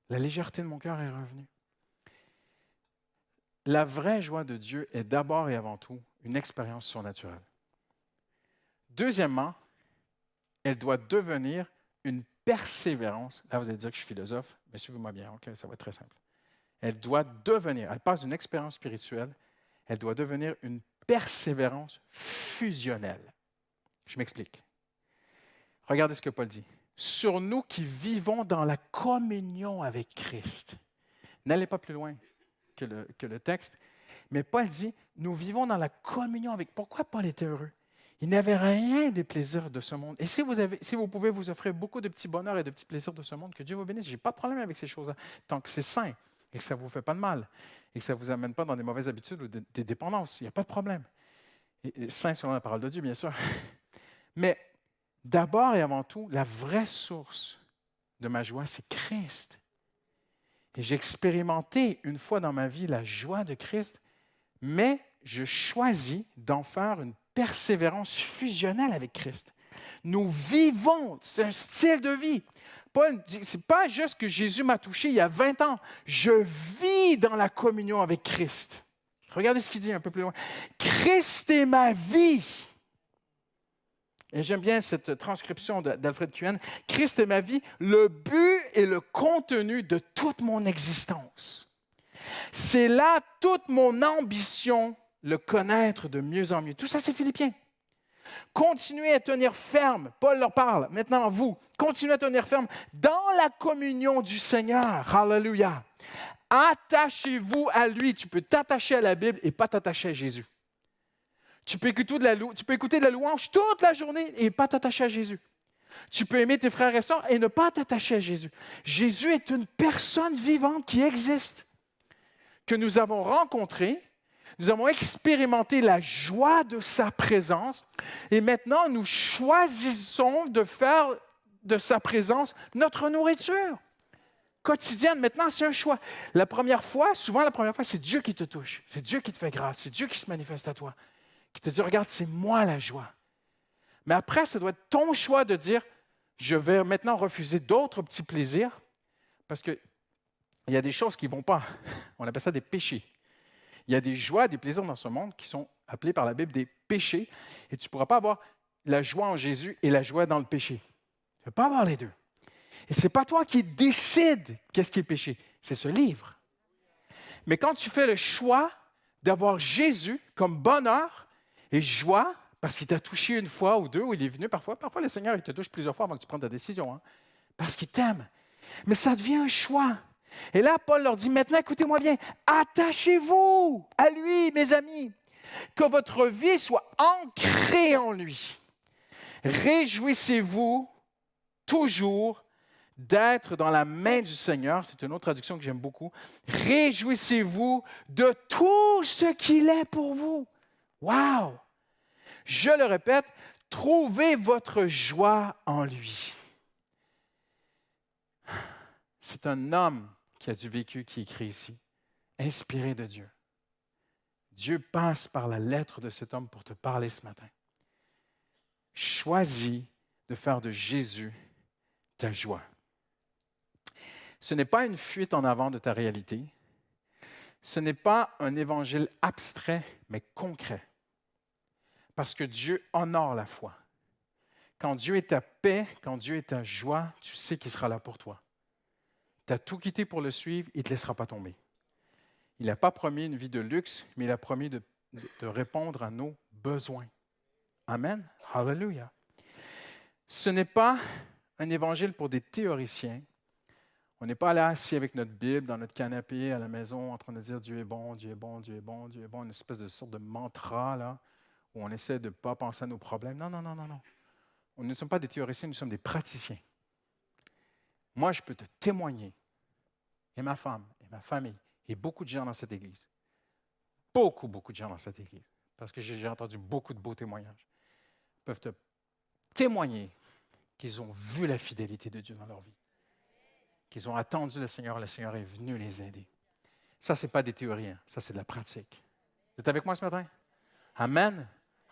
la légèreté de mon cœur est revenue. La vraie joie de Dieu est d'abord et avant tout une expérience surnaturelle. Deuxièmement, elle doit devenir une persévérance. Là, vous allez dire que je suis philosophe, mais suivez-moi bien, okay, ça va être très simple. Elle doit devenir, elle passe d'une expérience spirituelle, elle doit devenir une persévérance fusionnelle. Je m'explique. Regardez ce que Paul dit. Sur nous qui vivons dans la communion avec Christ. N'allez pas plus loin que le texte, mais Paul dit, nous vivons dans la communion avec. Pourquoi Paul était heureux? Il n'avait rien des plaisirs de ce monde. Et si vous pouvez vous offrir beaucoup de petits bonheurs et de petits plaisirs de ce monde, que Dieu vous bénisse. Je n'ai pas de problème avec ces choses-là, tant que c'est sain et que ça ne vous fait pas de mal et que ça ne vous amène pas dans des mauvaises habitudes ou des dépendances. Il n'y a pas de problème. Et sain selon la parole de Dieu, bien sûr. Mais d'abord et avant tout, la vraie source de ma joie, c'est Christ. Et j'ai expérimenté une fois dans ma vie la joie de Christ, mais je choisis d'en faire une persévérance fusionnelle avec Christ. Nous vivons, c'est un style de vie. Paul dit, ce n'est pas juste que Jésus m'a touché il y a 20 ans. Je vis dans la communion avec Christ. Regardez ce qu'il dit un peu plus loin. Christ est ma vie. Et j'aime bien cette transcription d'Alfred Cuen. Christ est ma vie, le but et le contenu de toute mon existence. C'est là toute mon ambition, le connaître de mieux en mieux. Tout ça, c'est Philippiens. Continuez à tenir ferme. Paul leur parle. Maintenant, vous, continuez à tenir ferme dans la communion du Seigneur. Alléluia. Attachez-vous à lui. Tu peux t'attacher à la Bible et pas t'attacher à Jésus. Tu peux écouter de la louange toute la journée et pas t'attacher à Jésus. Tu peux aimer tes frères et sœurs et ne pas t'attacher à Jésus. Jésus est une personne vivante qui existe, que nous avons rencontrée. Nous avons expérimenté la joie de sa présence et maintenant nous choisissons de faire de sa présence notre nourriture quotidienne. Maintenant, c'est un choix. Souvent la première fois, c'est Dieu qui te touche. C'est Dieu qui te fait grâce. C'est Dieu qui se manifeste à toi, qui te dit, regarde, c'est moi la joie. Mais après, ça doit être ton choix de dire, je vais maintenant refuser d'autres petits plaisirs parce que il y a des choses qui ne vont pas. On appelle ça des péchés. Il y a des joies, des plaisirs dans ce monde qui sont appelés par la Bible des péchés. Et tu ne pourras pas avoir la joie en Jésus et la joie dans le péché. Tu ne peux pas avoir les deux. Et ce n'est pas toi qui décides qu'est-ce qui est péché. C'est ce livre. Mais quand tu fais le choix d'avoir Jésus comme bonheur et joie, parce qu'il t'a touché une fois ou deux, ou il est venu parfois le Seigneur il te touche plusieurs fois avant que tu prennes ta décision, hein, parce qu'il t'aime. Mais ça devient un choix. Et là, Paul leur dit, maintenant, écoutez-moi bien, attachez-vous à lui, mes amis, que votre vie soit ancrée en lui. Réjouissez-vous toujours d'être dans la main du Seigneur. C'est une autre traduction que j'aime beaucoup. Réjouissez-vous de tout ce qu'il est pour vous. Wow! Je le répète, trouvez votre joie en lui. C'est un homme qui a du vécu qui écrit ici, inspiré de Dieu. Dieu passe par la lettre de cet homme pour te parler ce matin. Choisis de faire de Jésus ta joie. Ce n'est pas une fuite en avant de ta réalité. Ce n'est pas un évangile abstrait, mais concret. Parce que Dieu honore la foi. Quand Dieu est ta paix, quand Dieu est ta joie, tu sais qu'il sera là pour toi. Tu as tout quitté pour le suivre, il ne te laissera pas tomber. Il n'a pas promis une vie de luxe, mais il a promis de répondre à nos besoins. Amen. Hallelujah. Ce n'est pas un évangile pour des théoriciens. On n'est pas là assis avec notre Bible dans notre canapé à la maison en train de dire Dieu est bon, Dieu est bon, Dieu est bon, Dieu est bon, une espèce de sorte de mantra là, où on essaie de ne pas penser à nos problèmes. Non, non, non, non, non. Nous ne sommes pas des théoriciens, nous sommes des praticiens. Moi, je peux te témoigner, et ma femme, et ma famille, et beaucoup de gens dans cette Église, beaucoup de gens dans cette Église, parce que j'ai entendu beaucoup de beaux témoignages, peuvent te témoigner qu'ils ont vu la fidélité de Dieu dans leur vie, qu'ils ont attendu le Seigneur est venu les aider. Ça, ce n'est pas des théories, hein. Ça, c'est de la pratique. Vous êtes avec moi ce matin? Amen.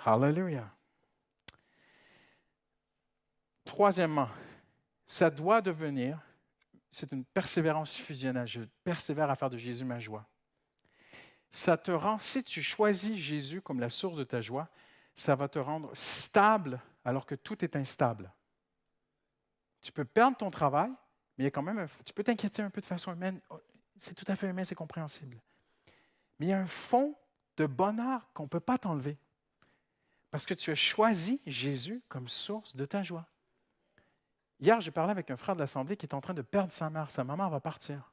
Hallelujah. Troisièmement, ça doit devenir, c'est une persévérance fusionnelle. Je persévère à faire de Jésus ma joie. Ça te rend, si tu choisis Jésus comme la source de ta joie, ça va te rendre stable alors que tout est instable. Tu peux perdre ton travail, mais il y a quand même tu peux t'inquiéter un peu de façon humaine. C'est tout à fait humain, c'est compréhensible. Mais il y a un fond de bonheur qu'on ne peut pas t'enlever. Parce que tu as choisi Jésus comme source de ta joie. Hier, j'ai parlé avec un frère de l'Assemblée qui est en train de perdre sa mère. Sa maman va partir.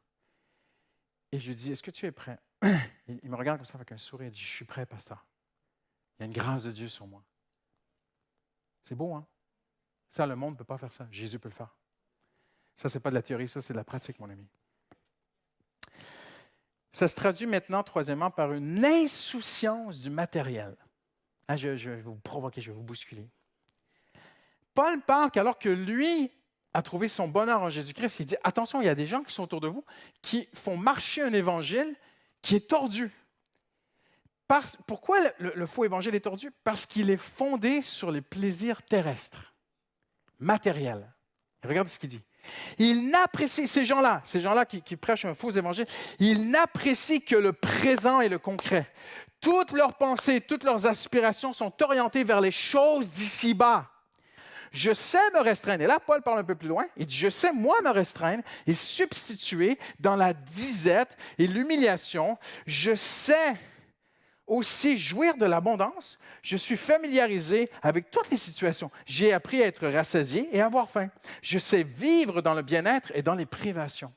Et je lui dis, est-ce que tu es prêt? Il me regarde comme ça avec un sourire. Il dit, je suis prêt, pasteur. Il y a une grâce de Dieu sur moi. C'est beau, hein? Ça, le monde ne peut pas faire ça. Jésus peut le faire. Ça, ce n'est pas de la théorie, ça, c'est de la pratique, mon ami. Ça se traduit maintenant, troisièmement, par une insouciance du matériel. Ah, je vais vous provoquer, je vais vous bousculer. Paul parle qu'alors que lui a trouvé son bonheur en Jésus-Christ, il dit, attention, il y a des gens qui sont autour de vous qui font marcher un évangile qui est tordu. Pourquoi le faux évangile est tordu? Parce qu'il est fondé sur les plaisirs terrestres, matériels. Regardez ce qu'il dit. Ils n'apprécient, ces gens-là qui prêchent un faux évangile, ils n'apprécient que le présent et le concret. Toutes leurs pensées, toutes leurs aspirations sont orientées vers les choses d'ici-bas. Je sais me restreindre. Et là, Paul parle un peu plus loin. Il dit, je sais, moi, me restreindre et substituer dans la disette et l'humiliation. Je sais aussi jouir de l'abondance. Je suis familiarisé avec toutes les situations. J'ai appris à être rassasié et à avoir faim. Je sais vivre dans le bien-être et dans les privations.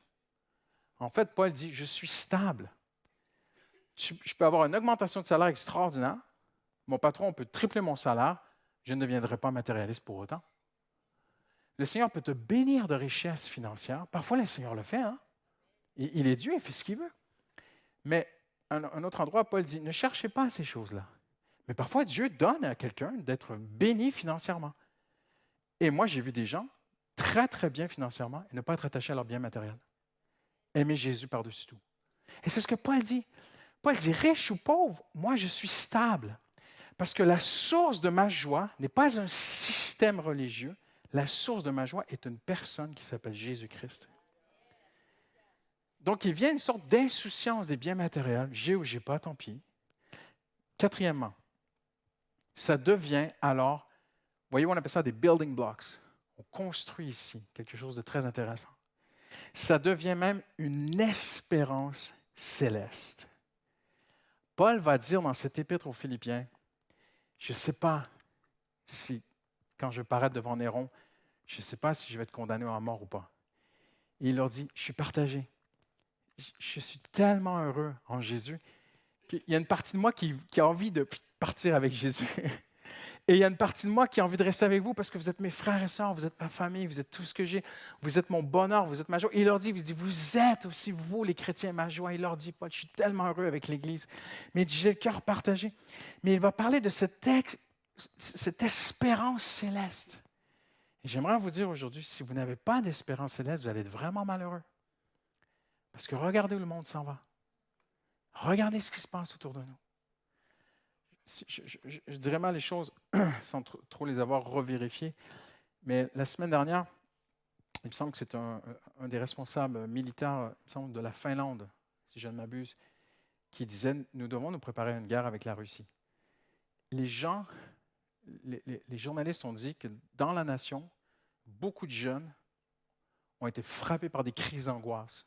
En fait, Paul dit, je suis stable. Je peux avoir une augmentation de salaire extraordinaire. Mon patron peut tripler mon salaire. Je ne deviendrai pas matérialiste pour autant. Le Seigneur peut te bénir de richesses financières. Parfois, le Seigneur le fait. Hein? Il est Dieu, il fait ce qu'il veut. Mais un autre endroit, Paul dit, ne cherchez pas ces choses-là. Mais parfois, Dieu donne à quelqu'un d'être béni financièrement. Et moi, j'ai vu des gens très, très bien financièrement et ne pas être attachés à leur bien matériel. Aimer Jésus par-dessus tout. Et c'est ce que Paul dit. Paul dit, riche ou pauvre, moi, je suis stable. Parce que la source de ma joie n'est pas un système religieux. La source de ma joie est une personne qui s'appelle Jésus-Christ. Donc, il vient une sorte d'insouciance des biens matériels. J'ai ou j'ai pas, tant pis. Quatrièmement, ça devient alors, voyez, on appelle ça des building blocks. On construit ici quelque chose de très intéressant. Ça devient même une espérance céleste. Paul va dire dans cette épître aux Philippiens, je ne sais pas si, quand je parais devant Néron, je ne sais pas si je vais être condamné à mort ou pas. Et il leur dit, je suis partagé. Je suis tellement heureux en Jésus qu'il y a une partie de moi qui a envie de partir avec Jésus. Et il y a une partie de moi qui a envie de rester avec vous parce que vous êtes mes frères et sœurs, vous êtes ma famille, vous êtes tout ce que j'ai, vous êtes mon bonheur, vous êtes ma joie. Et il leur dit, vous êtes aussi, vous, les chrétiens, ma joie. Il leur dit, Paul, je suis tellement heureux avec l'Église. Mais j'ai le cœur partagé. Mais il va parler de cette espérance céleste. Et j'aimerais vous dire aujourd'hui, si vous n'avez pas d'espérance céleste, vous allez être vraiment malheureux. Parce que regardez où le monde s'en va. Regardez ce qui se passe autour de nous. Je dirais mal les choses sans trop les avoir revérifiées, mais la semaine dernière, il me semble que c'est un des responsables militaires, il me semble, de la Finlande, si je ne m'abuse, qui disait « Nous devons nous préparer à une guerre avec la Russie ». Les journalistes ont dit que dans la nation, beaucoup de jeunes ont été frappés par des crises d'angoisse.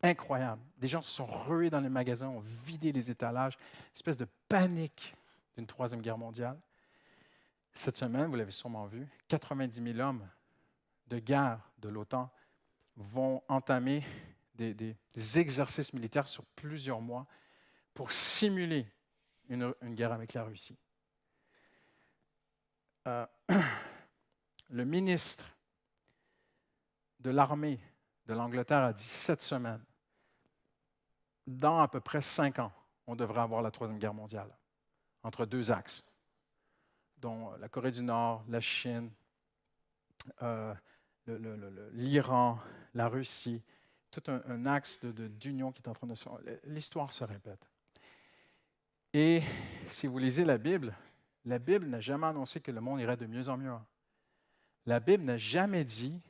Incroyable. Des gens se sont rués dans les magasins, ont vidé les étalages, une espèce de panique d'une troisième guerre mondiale. Cette semaine, vous l'avez sûrement vu, 90 000 hommes de guerre de l'OTAN vont entamer des exercices militaires sur plusieurs mois pour simuler une guerre avec la Russie. Le ministre de l'armée de l'Angleterre a dit cette semaine, dans à peu près 5 ans, on devrait avoir la Troisième Guerre mondiale, entre deux axes, dont la Corée du Nord, la Chine, l'Iran, la Russie, tout un axe d'union qui est en train de se faire. L'histoire se répète. Et si vous lisez la Bible n'a jamais annoncé que le monde irait de mieux en mieux. La Bible n'a jamais dit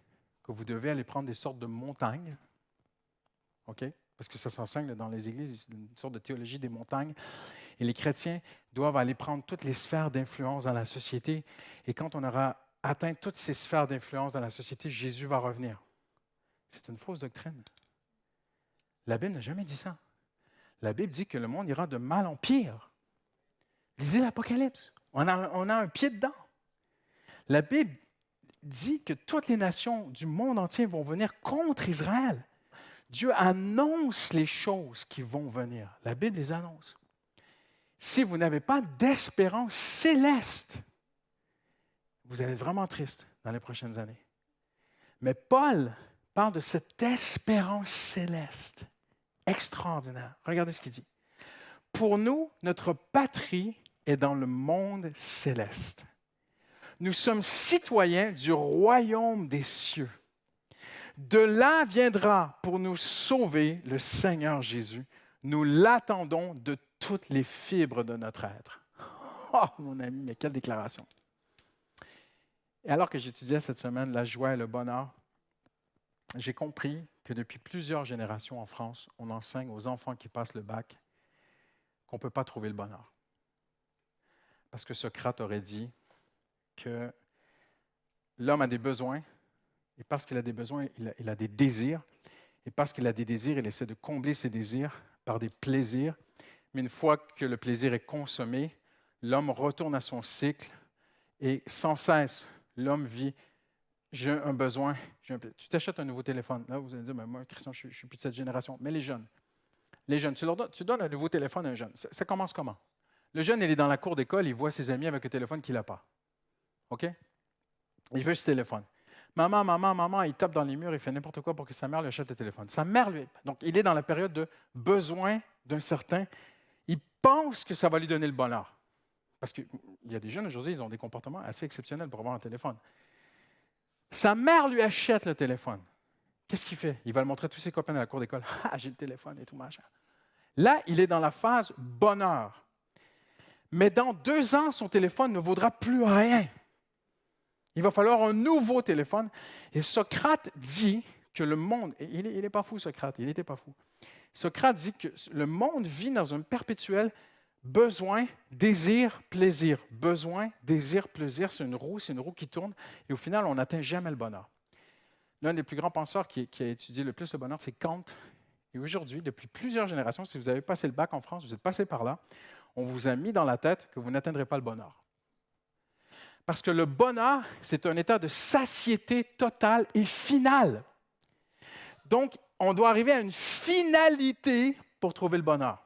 que vous devez aller prendre des sortes de montagnes, OK? Parce que ça s'enseigne dans les églises, une sorte de théologie des montagnes. Et les chrétiens doivent aller prendre toutes les sphères d'influence dans la société. Et quand on aura atteint toutes ces sphères d'influence dans la société, Jésus va revenir. C'est une fausse doctrine. La Bible n'a jamais dit ça. La Bible dit que le monde ira de mal en pire. Lisez l'Apocalypse. On a un pied dedans. La Bible dit que toutes les nations du monde entier vont venir contre Israël. Dieu annonce les choses qui vont venir. La Bible les annonce. Si vous n'avez pas d'espérance céleste, vous allez être vraiment triste dans les prochaines années. Mais Paul parle de cette espérance céleste extraordinaire. Regardez ce qu'il dit. Pour nous, notre patrie est dans le monde céleste. Nous sommes citoyens du royaume des cieux. De là viendra pour nous sauver le Seigneur Jésus. Nous l'attendons de toutes les fibres de notre être. Oh, mon ami, mais quelle déclaration! Et alors que j'étudiais cette semaine la joie et le bonheur, j'ai compris que depuis plusieurs générations en France, on enseigne aux enfants qui passent le bac qu'on ne peut pas trouver le bonheur. Parce que Socrate aurait dit que l'homme a des besoins, et parce qu'il a des besoins, il a des désirs. Et parce qu'il a des désirs, il essaie de combler ses désirs par des plaisirs. Mais une fois que le plaisir est consommé, l'homme retourne à son cycle et sans cesse, l'homme vit « j'ai un besoin, Tu t'achètes un nouveau téléphone. Là, vous allez dire « moi, Christian, je ne suis plus de cette génération. » Mais les jeunes, tu donnes un nouveau téléphone à un jeune. Ça commence comment? Le jeune, il est dans la cour d'école, il voit ses amis avec un téléphone qu'il n'a pas. OK? Il veut ce téléphone. Maman, il tape dans les murs, il fait n'importe quoi pour que sa mère lui achète le téléphone. Sa mère, lui, donc il est dans la période de besoin d'un certain. Il pense que ça va lui donner le bonheur. Parce qu'il y a des jeunes aujourd'hui, ils ont des comportements assez exceptionnels pour avoir un téléphone. Sa mère lui achète le téléphone. Qu'est-ce qu'il fait? Il va le montrer à tous ses copains à la cour d'école. « Ah, j'ai le téléphone et tout, machin. » Là, il est dans la phase bonheur. Mais dans 2 ans, son téléphone ne vaudra plus rien. Il va falloir un nouveau téléphone. Et Socrate dit que le monde, et il n'est pas fou Socrate, il n'était pas fou. Socrate dit que le monde vit dans un perpétuel besoin, désir, plaisir. Besoin, désir, plaisir, c'est une roue qui tourne et au final, on n'atteint jamais le bonheur. L'un des plus grands penseurs qui a étudié le plus le bonheur, c'est Kant. Et aujourd'hui, depuis plusieurs générations, si vous avez passé le bac en France, vous êtes passé par là, on vous a mis dans la tête que vous n'atteindrez pas le bonheur. Parce que le bonheur, c'est un état de satiété totale et finale. Donc, on doit arriver à une finalité pour trouver le bonheur.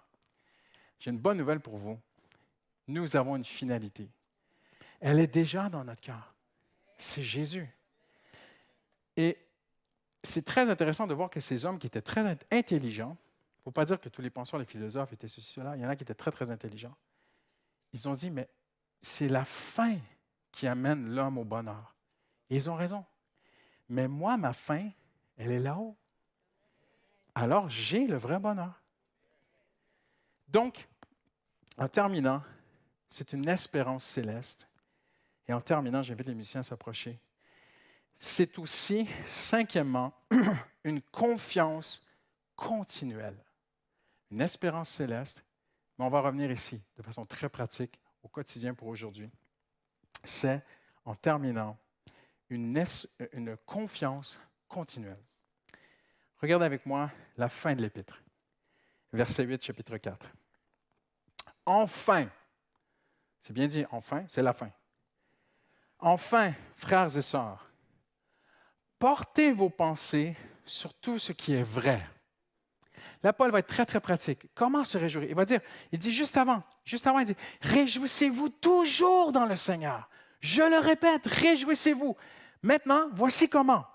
J'ai une bonne nouvelle pour vous. Nous avons une finalité. Elle est déjà dans notre cœur. C'est Jésus. Et c'est très intéressant de voir que ces hommes qui étaient très intelligents, il ne faut pas dire que tous les penseurs, les philosophes étaient ceci, cela, il y en a qui étaient très, très intelligents. Ils ont dit, mais c'est la fin qui amène l'homme au bonheur. Et ils ont raison. Mais moi, ma fin, elle est là-haut. Alors, j'ai le vrai bonheur. Donc, en terminant, c'est une espérance céleste. Et en terminant, j'invite les musiciens à s'approcher. C'est aussi, cinquièmement, une confiance continuelle. Une espérance céleste, mais on va revenir ici de façon très pratique au quotidien pour aujourd'hui. C'est, en terminant, une confiance continuelle. Regardez avec moi la fin de l'Épître. Verset 8, chapitre 4. Enfin, c'est bien dit, enfin, c'est la fin. Enfin, frères et sœurs, portez vos pensées sur tout ce qui est vrai. Là, Paul va être très, très pratique. Comment se réjouir? Il dit juste avant, il dit, réjouissez-vous toujours dans le Seigneur. Je le répète, réjouissez-vous. Maintenant, voici comment.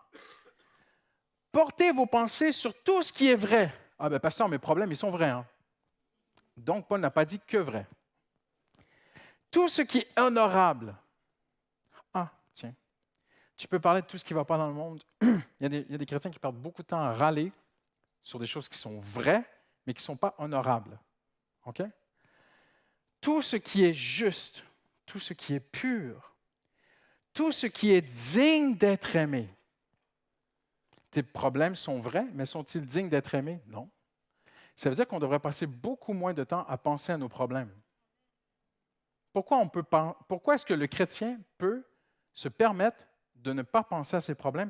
Portez vos pensées sur tout ce qui est vrai. Ah ben, pasteur, mes problèmes, ils sont vrais. Hein? Donc, Paul n'a pas dit que vrai. Tout ce qui est honorable. Ah, tiens. Tu peux parler de tout ce qui ne va pas dans le monde. il y a des chrétiens qui perdent beaucoup de temps à râler sur des choses qui sont vraies, mais qui ne sont pas honorables. OK? Tout ce qui est juste, tout ce qui est pur, tout ce qui est digne d'être aimé. Tes problèmes sont vrais, mais sont-ils dignes d'être aimés? Non. Ça veut dire qu'on devrait passer beaucoup moins de temps à penser à nos problèmes. Pourquoi est-ce que le chrétien peut se permettre de ne pas penser à ses problèmes?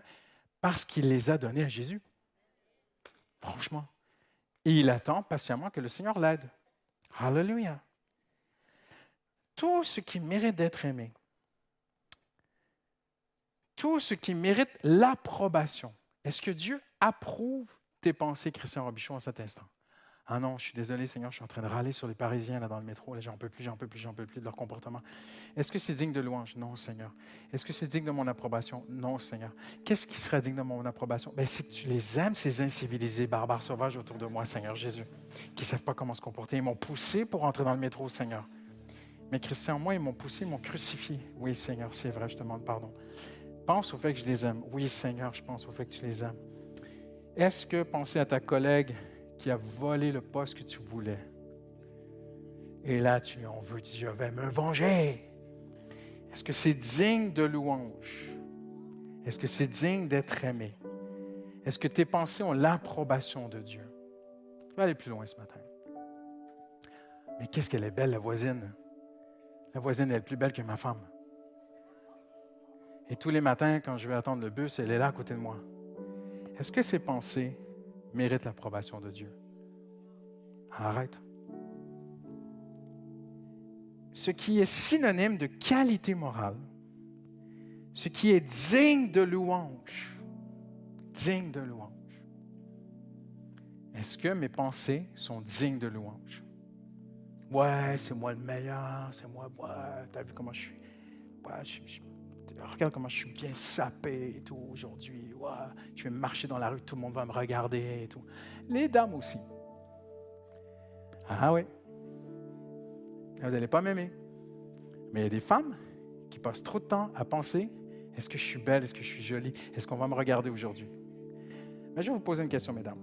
Parce qu'il les a donnés à Jésus. Franchement. Et il attend patiemment que le Seigneur l'aide. Alléluia. Tout ce qui mérite d'être aimé, tout ce qui mérite l'approbation. Est-ce que Dieu approuve tes pensées, Christian Robichon, à cet instant? Ah non, je suis désolé, Seigneur, je suis en train de râler sur les Parisiens là, dans le métro. Là, j'en peux plus de leur comportement. Est-ce que c'est digne de louange? Non, Seigneur. Est-ce que c'est digne de mon approbation? Non, Seigneur. Qu'est-ce qui serait digne de mon approbation? Bien, c'est que tu les aimes, ces incivilisés, barbares, sauvages autour de moi, Seigneur Jésus, qui ne savent pas comment se comporter. Ils m'ont poussé pour entrer dans le métro, Seigneur. Mais Christian, moi, ils m'ont poussé, ils m'ont crucifié. Oui, Seigneur, c'est vrai, je te demande pardon. Pense au fait que je les aime. Oui, Seigneur, je pense au fait que tu les aimes. Est-ce que penser à ta collègue qui a volé le poste que tu voulais, et là, tu lui en veux, dis, je vais me venger. Est-ce que c'est digne de louange? Est-ce que c'est digne d'être aimé? Est-ce que tes pensées ont l'approbation de Dieu? Je vais aller plus loin ce matin. Mais qu'est-ce qu'elle est belle, la voisine. La voisine est plus belle que ma femme. Et tous les matins, quand je vais attendre le bus, elle est là à côté de moi. Est-ce que ces pensées méritent l'approbation de Dieu? Arrête. Ce qui est synonyme de qualité morale, ce qui est digne de louange, Est-ce que mes pensées sont dignes de louange? Ouais, c'est moi le meilleur, c'est moi, ouais, t'as vu comment je suis? Ouais, regarde comment je suis bien sapé et tout aujourd'hui. Ouais, je vais marcher dans la rue, tout le monde va me regarder et tout. Les dames aussi. Ah oui. Vous n'allez pas m'aimer. Mais il y a des femmes qui passent trop de temps à penser, est-ce que je suis belle, est-ce que je suis jolie, est-ce qu'on va me regarder aujourd'hui? Mais je vais vous poser une question, mesdames.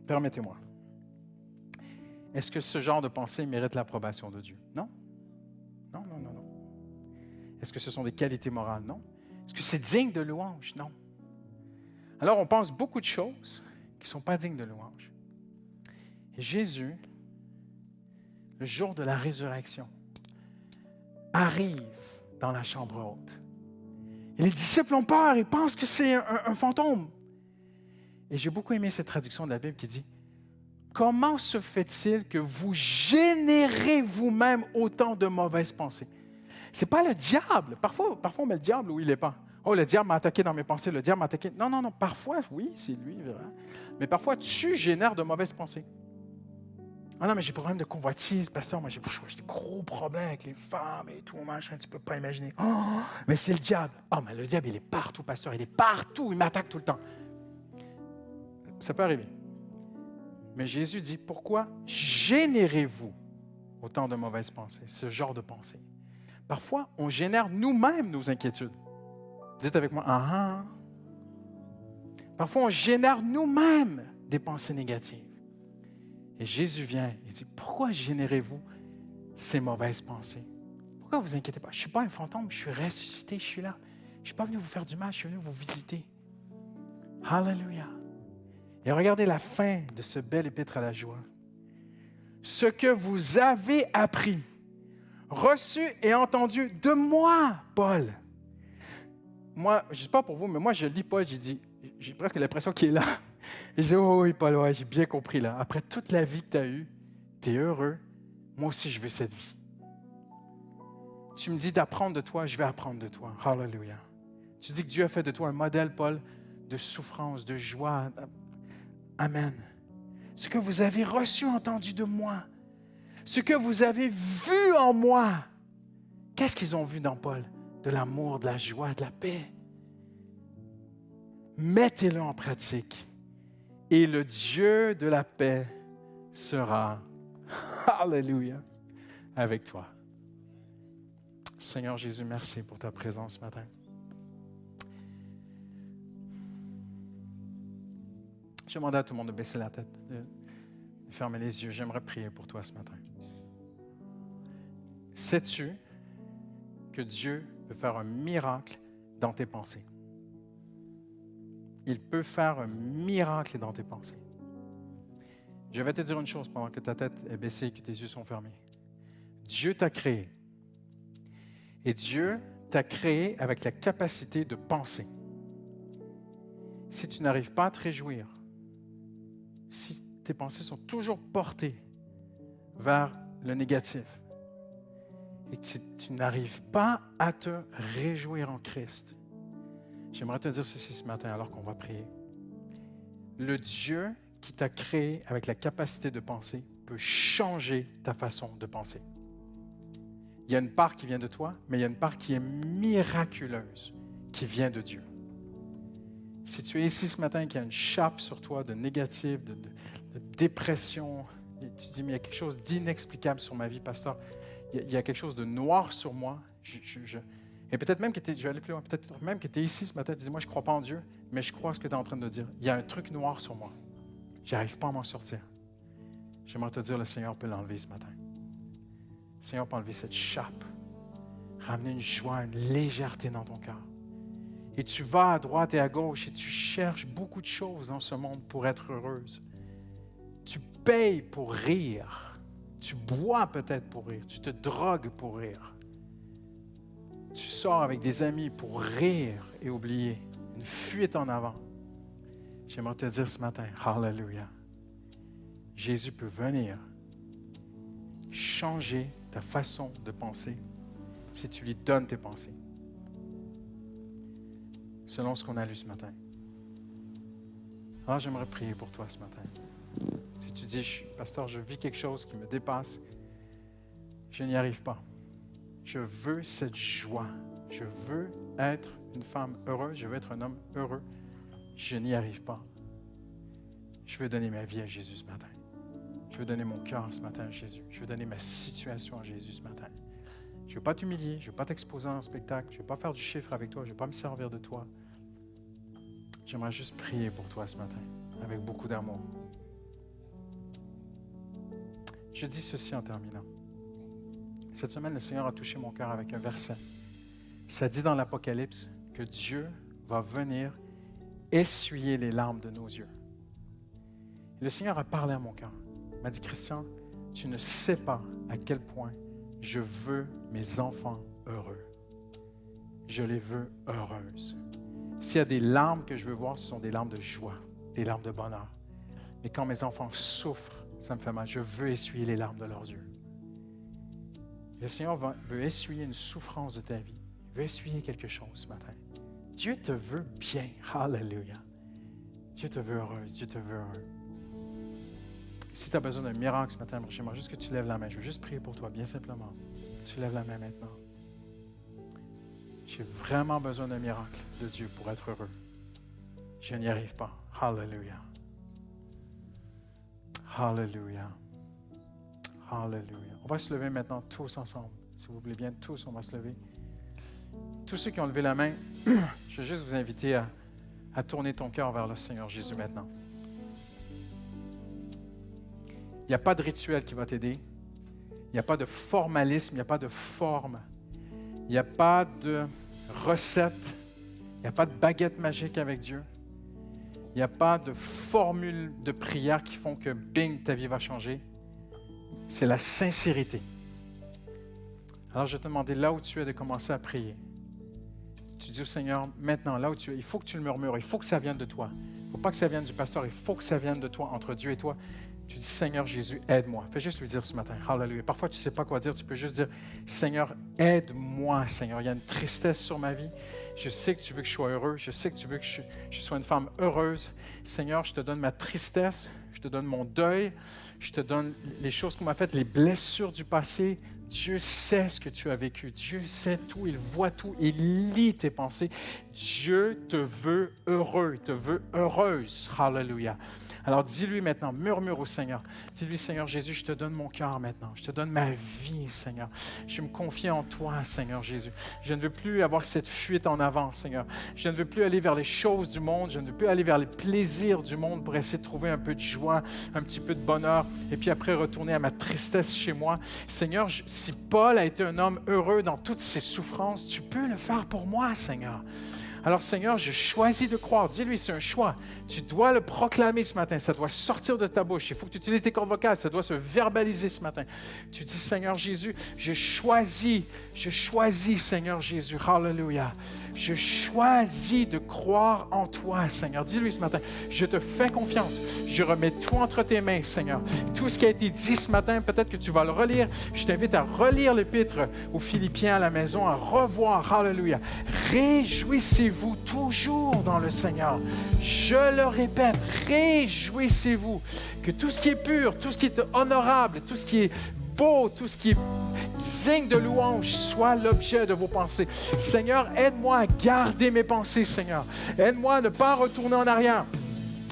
Permettez-moi. Est-ce que ce genre de pensée mérite l'approbation de Dieu? Non. Non. Est-ce que ce sont des qualités morales? Non. Est-ce que c'est digne de louange? Non. Alors, on pense beaucoup de choses qui ne sont pas dignes de louange. Et Jésus, le jour de la résurrection, arrive dans la chambre haute. Et les disciples ont peur, ils pensent que c'est un fantôme. Et j'ai beaucoup aimé cette traduction de la Bible qui dit « Comment se fait-il que vous générez vous-même autant de mauvaises pensées? » Ce n'est pas le diable. Parfois, on met le diable où il n'est pas. Oh, le diable m'a attaqué dans mes pensées, le diable m'a attaqué. Non. Parfois, oui, c'est lui, vraiment. Mais parfois, tu génères de mauvaises pensées. Ah non, mais j'ai des problèmes de convoitise, pasteur. Moi, j'ai des gros problèmes avec les femmes et tout, machin, tu ne peux pas imaginer. Oh, mais c'est le diable. Oh, mais le diable, il est partout, pasteur. Il est partout. Il m'attaque tout le temps. Ça peut arriver. Mais Jésus dit, pourquoi générez-vous autant de mauvaises pensées, ce genre de pensées? Parfois, on génère nous-mêmes nos inquiétudes. Dites avec moi, ah. Parfois, on génère nous-mêmes des pensées négatives. Et Jésus vient et dit, pourquoi générez-vous ces mauvaises pensées? Pourquoi vous inquiétez pas? Je ne suis pas un fantôme, je suis ressuscité, je suis là. Je ne suis pas venu vous faire du mal, je suis venu vous visiter. Alléluia. Et regardez la fin de ce bel épître à la joie. Ce que vous avez appris, reçu et entendu de moi, Paul. Moi, je ne sais pas pour vous, mais moi, je lis Paul, j'ai presque l'impression qu'il est là. Et je dis, oh oui, Paul, ouais, j'ai bien compris là. Après toute la vie que tu as eue, tu es heureux. Moi aussi, je veux cette vie. Tu me dis d'apprendre de toi, je vais apprendre de toi. Hallelujah. Tu dis que Dieu a fait de toi un modèle, Paul, de souffrance, de joie. Amen. Ce que vous avez reçu, entendu de moi, ce que vous avez vu en moi, qu'est-ce qu'ils ont vu dans Paul? De l'amour, de la joie, de la paix. Mettez-le en pratique. Et le Dieu de la paix sera, alléluia, avec toi. Seigneur Jésus, merci pour ta présence ce matin. Je demande à tout le monde de baisser la tête, de fermer les yeux. J'aimerais prier pour toi ce matin. Sais-tu que Dieu peut faire un miracle dans tes pensées? Il peut faire un miracle dans tes pensées. Je vais te dire une chose pendant que ta tête est baissée et que tes yeux sont fermés. Dieu t'a créé. Et Dieu t'a créé avec la capacité de penser. Si tu n'arrives pas à te réjouir, si tes pensées sont toujours portées vers le négatif, et que tu n'arrives pas à te réjouir en Christ, j'aimerais te dire ceci ce matin alors qu'on va prier. Le Dieu qui t'a créé avec la capacité de penser peut changer ta façon de penser. Il y a une part qui vient de toi, mais il y a une part qui est miraculeuse, qui vient de Dieu. Si tu es ici ce matin et qu'il y a une chape sur toi de négatif, de dépression, et tu dis, mais il y a quelque chose d'inexplicable sur ma vie, pasteur, il y a quelque chose de noir sur moi, et peut-être même que je vais aller plus loin, peut-être même que tu es ici ce matin, tu dis, moi je ne crois pas en Dieu, mais je crois ce que tu es en train de dire. Il y a un truc noir sur moi. Je n'arrive pas à m'en sortir. J'aimerais te dire, le Seigneur peut l'enlever ce matin. Le Seigneur peut enlever cette chape, ramener une joie, une légèreté dans ton cœur. Et tu vas à droite et à gauche et tu cherches beaucoup de choses dans ce monde pour être heureuse. Tu payes pour rire. Tu bois peut-être pour rire. Tu te drogues pour rire. Tu sors avec des amis pour rire et oublier. Une fuite en avant. J'aimerais te dire ce matin, Hallelujah. Jésus peut venir changer ta façon de penser si tu lui donnes tes pensées. Selon ce qu'on a lu ce matin. Alors, j'aimerais prier pour toi ce matin. Si tu dis, pasteur, je vis quelque chose qui me dépasse, je n'y arrive pas. Je veux cette joie. Je veux être une femme heureuse. Je veux être un homme heureux. Je n'y arrive pas. Je veux donner ma vie à Jésus ce matin. Je veux donner mon cœur ce matin à Jésus. Je veux donner ma situation à Jésus ce matin. Je ne veux pas t'humilier. Je ne veux pas t'exposer en spectacle. Je ne veux pas faire du chiffre avec toi. Je ne veux pas me servir de toi. J'aimerais juste prier pour toi ce matin, avec beaucoup d'amour. Je dis ceci en terminant. Cette semaine, le Seigneur a touché mon cœur avec un verset. Ça dit dans l'Apocalypse que Dieu va venir essuyer les larmes de nos yeux. Et le Seigneur a parlé à mon cœur. Il m'a dit, Christian, tu ne sais pas à quel point je veux mes enfants heureux. Je les veux heureuses. S'il y a des larmes que je veux voir, ce sont des larmes de joie, des larmes de bonheur. Mais quand mes enfants souffrent, ça me fait mal. Je veux essuyer les larmes de leurs yeux. Le Seigneur veut essuyer une souffrance de ta vie. Il veut essuyer quelque chose ce matin. Dieu te veut bien. Alléluia. Dieu te veut heureuse. Dieu te veut heureux. Si tu as besoin d'un miracle ce matin, j'aimerais juste que tu lèves la main. Je veux juste prier pour toi, bien simplement. Tu lèves la main maintenant. J'ai vraiment besoin d'un miracle de Dieu pour être heureux. Je n'y arrive pas. Alléluia. Alléluia. Alléluia. On va se lever maintenant tous ensemble. Si vous voulez bien, tous, on va se lever. Tous ceux qui ont levé la main, je vais juste vous inviter à tourner ton cœur vers le Seigneur Jésus maintenant. Il n'y a pas de rituel qui va t'aider. Il n'y a pas de formalisme, il n'y a pas de forme. Il n'y a pas de recette. Il n'y a pas de baguette magique avec Dieu. Il n'y a pas de formule de prière qui font que, bing, ta vie va changer. C'est la sincérité. Alors, je vais te demander là où tu es de commencer à prier. Tu dis au Seigneur, maintenant, là où tu es, il faut que tu le murmures, il faut que ça vienne de toi. Il ne faut pas que ça vienne du pasteur, il faut que ça vienne de toi, entre Dieu et toi. Tu dis, Seigneur Jésus, aide-moi. Fais juste lui dire ce matin, Hallelujah. Parfois, tu ne sais pas quoi dire, tu peux juste dire, Seigneur, aide-moi, Seigneur. Il y a une tristesse sur ma vie. Je sais que tu veux que je sois heureux. Je sais que tu veux que je sois une femme heureuse. Seigneur, je te donne ma tristesse. Je te donne mon deuil. Je te donne les choses qu'on m'a faites, les blessures du passé. Dieu sait ce que tu as vécu. Dieu sait tout. Il voit tout. Il lit tes pensées. Dieu te veut heureux. Il te veut heureuse. Hallelujah. Alors dis-lui maintenant, murmure au Seigneur. Dis-lui, Seigneur Jésus, je te donne mon cœur maintenant. Je te donne ma vie, Seigneur. Je me confie en toi, Seigneur Jésus. Je ne veux plus avoir cette fuite en avant, Seigneur. Je ne veux plus aller vers les choses du monde. Je ne veux plus aller vers les plaisirs du monde pour essayer de trouver un peu de joie, un petit peu de bonheur, et puis après retourner à ma tristesse chez moi. Seigneur, si Paul a été un homme heureux dans toutes ses souffrances, tu peux le faire pour moi, Seigneur. Alors, Seigneur, je choisis de croire. Dis-lui, c'est un choix. Tu dois le proclamer ce matin. Ça doit sortir de ta bouche. Il faut que tu utilises tes cordes vocales. Ça doit se verbaliser ce matin. Tu dis, Seigneur Jésus, je choisis, Seigneur Jésus. Hallelujah. Je choisis de croire en toi, Seigneur. Dis-lui ce matin, je te fais confiance. Je remets tout entre tes mains, Seigneur. Tout ce qui a été dit ce matin, peut-être que tu vas le relire. Je t'invite à relire l'épître aux Philippiens à la maison, à revoir. Hallelujah. Réjouissez-vous toujours dans le Seigneur. Je le répète, réjouissez-vous. Que tout ce qui est pur, tout ce qui est honorable, tout ce qui est beau, tout ce qui est digne de louange soit l'objet de vos pensées. Seigneur, aide-moi à garder mes pensées, Seigneur. Aide-moi à ne pas retourner en arrière.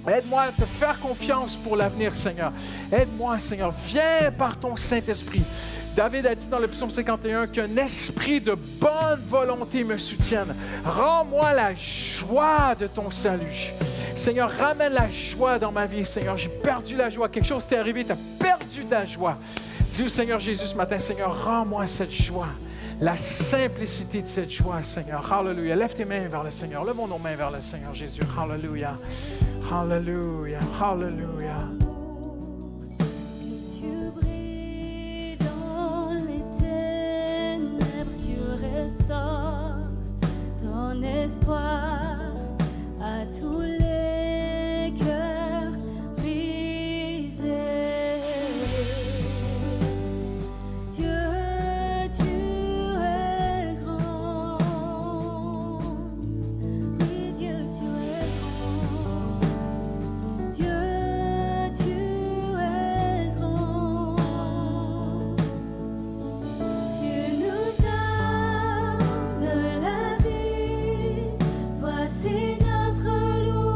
Aide-moi à te faire confiance pour l'avenir, Seigneur. Aide-moi, Seigneur. Viens par ton Saint-Esprit. David a dit dans le psaume 51 qu'un esprit de bonne volonté me soutienne. Rends-moi la joie de ton salut. Seigneur, ramène la joie dans ma vie, Seigneur. J'ai perdu la joie. Quelque chose t'est arrivé, tu as perdu ta joie. Dis au Seigneur Jésus ce matin, Seigneur, rends-moi cette joie. La simplicité de cette joie, Seigneur. Hallelujah. Lève tes mains vers le Seigneur. Lève nos mains vers le Seigneur Jésus. Hallelujah. Hallelujah. Hallelujah. Tu brilles dans les ténèbres, tu restaures ton espoir à tous les cœurs brisés. Dieu, tu es grand. Oui, Dieu, tu es grand. Dieu, tu es grand. Tu nous donnes la vie. Voici notre louange.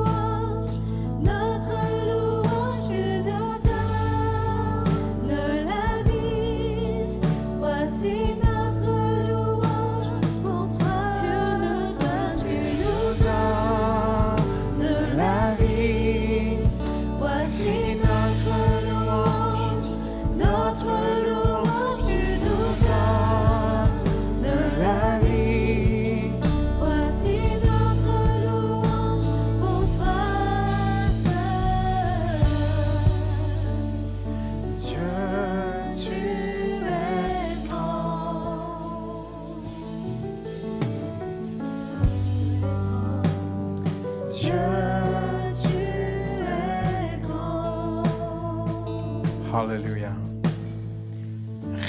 Hallelujah.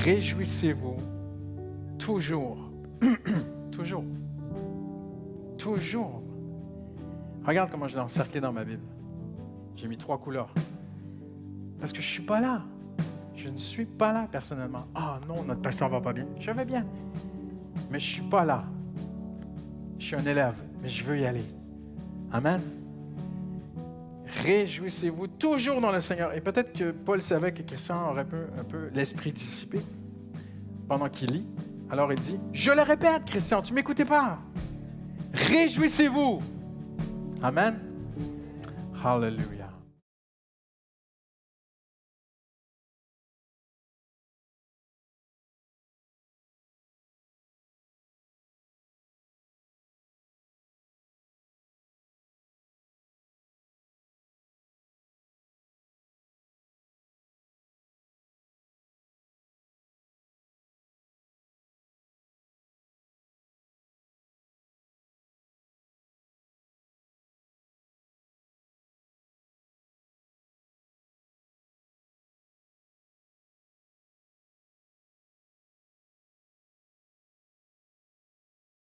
Réjouissez-vous toujours. Toujours. Toujours. Regarde comment je l'ai encerclé dans ma Bible. J'ai mis 3 couleurs. Parce que je ne suis pas là. Je ne suis pas là personnellement. Ah non, notre pasteur va pas bien. Je vais bien. Mais je ne suis pas là. Je suis un élève, mais je veux y aller. Amen. Réjouissez-vous toujours dans le Seigneur. Et peut-être que Paul savait que Christian aurait un peu l'esprit dissipé pendant qu'il lit. Alors il dit, je le répète, Christian, tu ne m'écoutais pas. Réjouissez-vous. Amen. Hallelujah.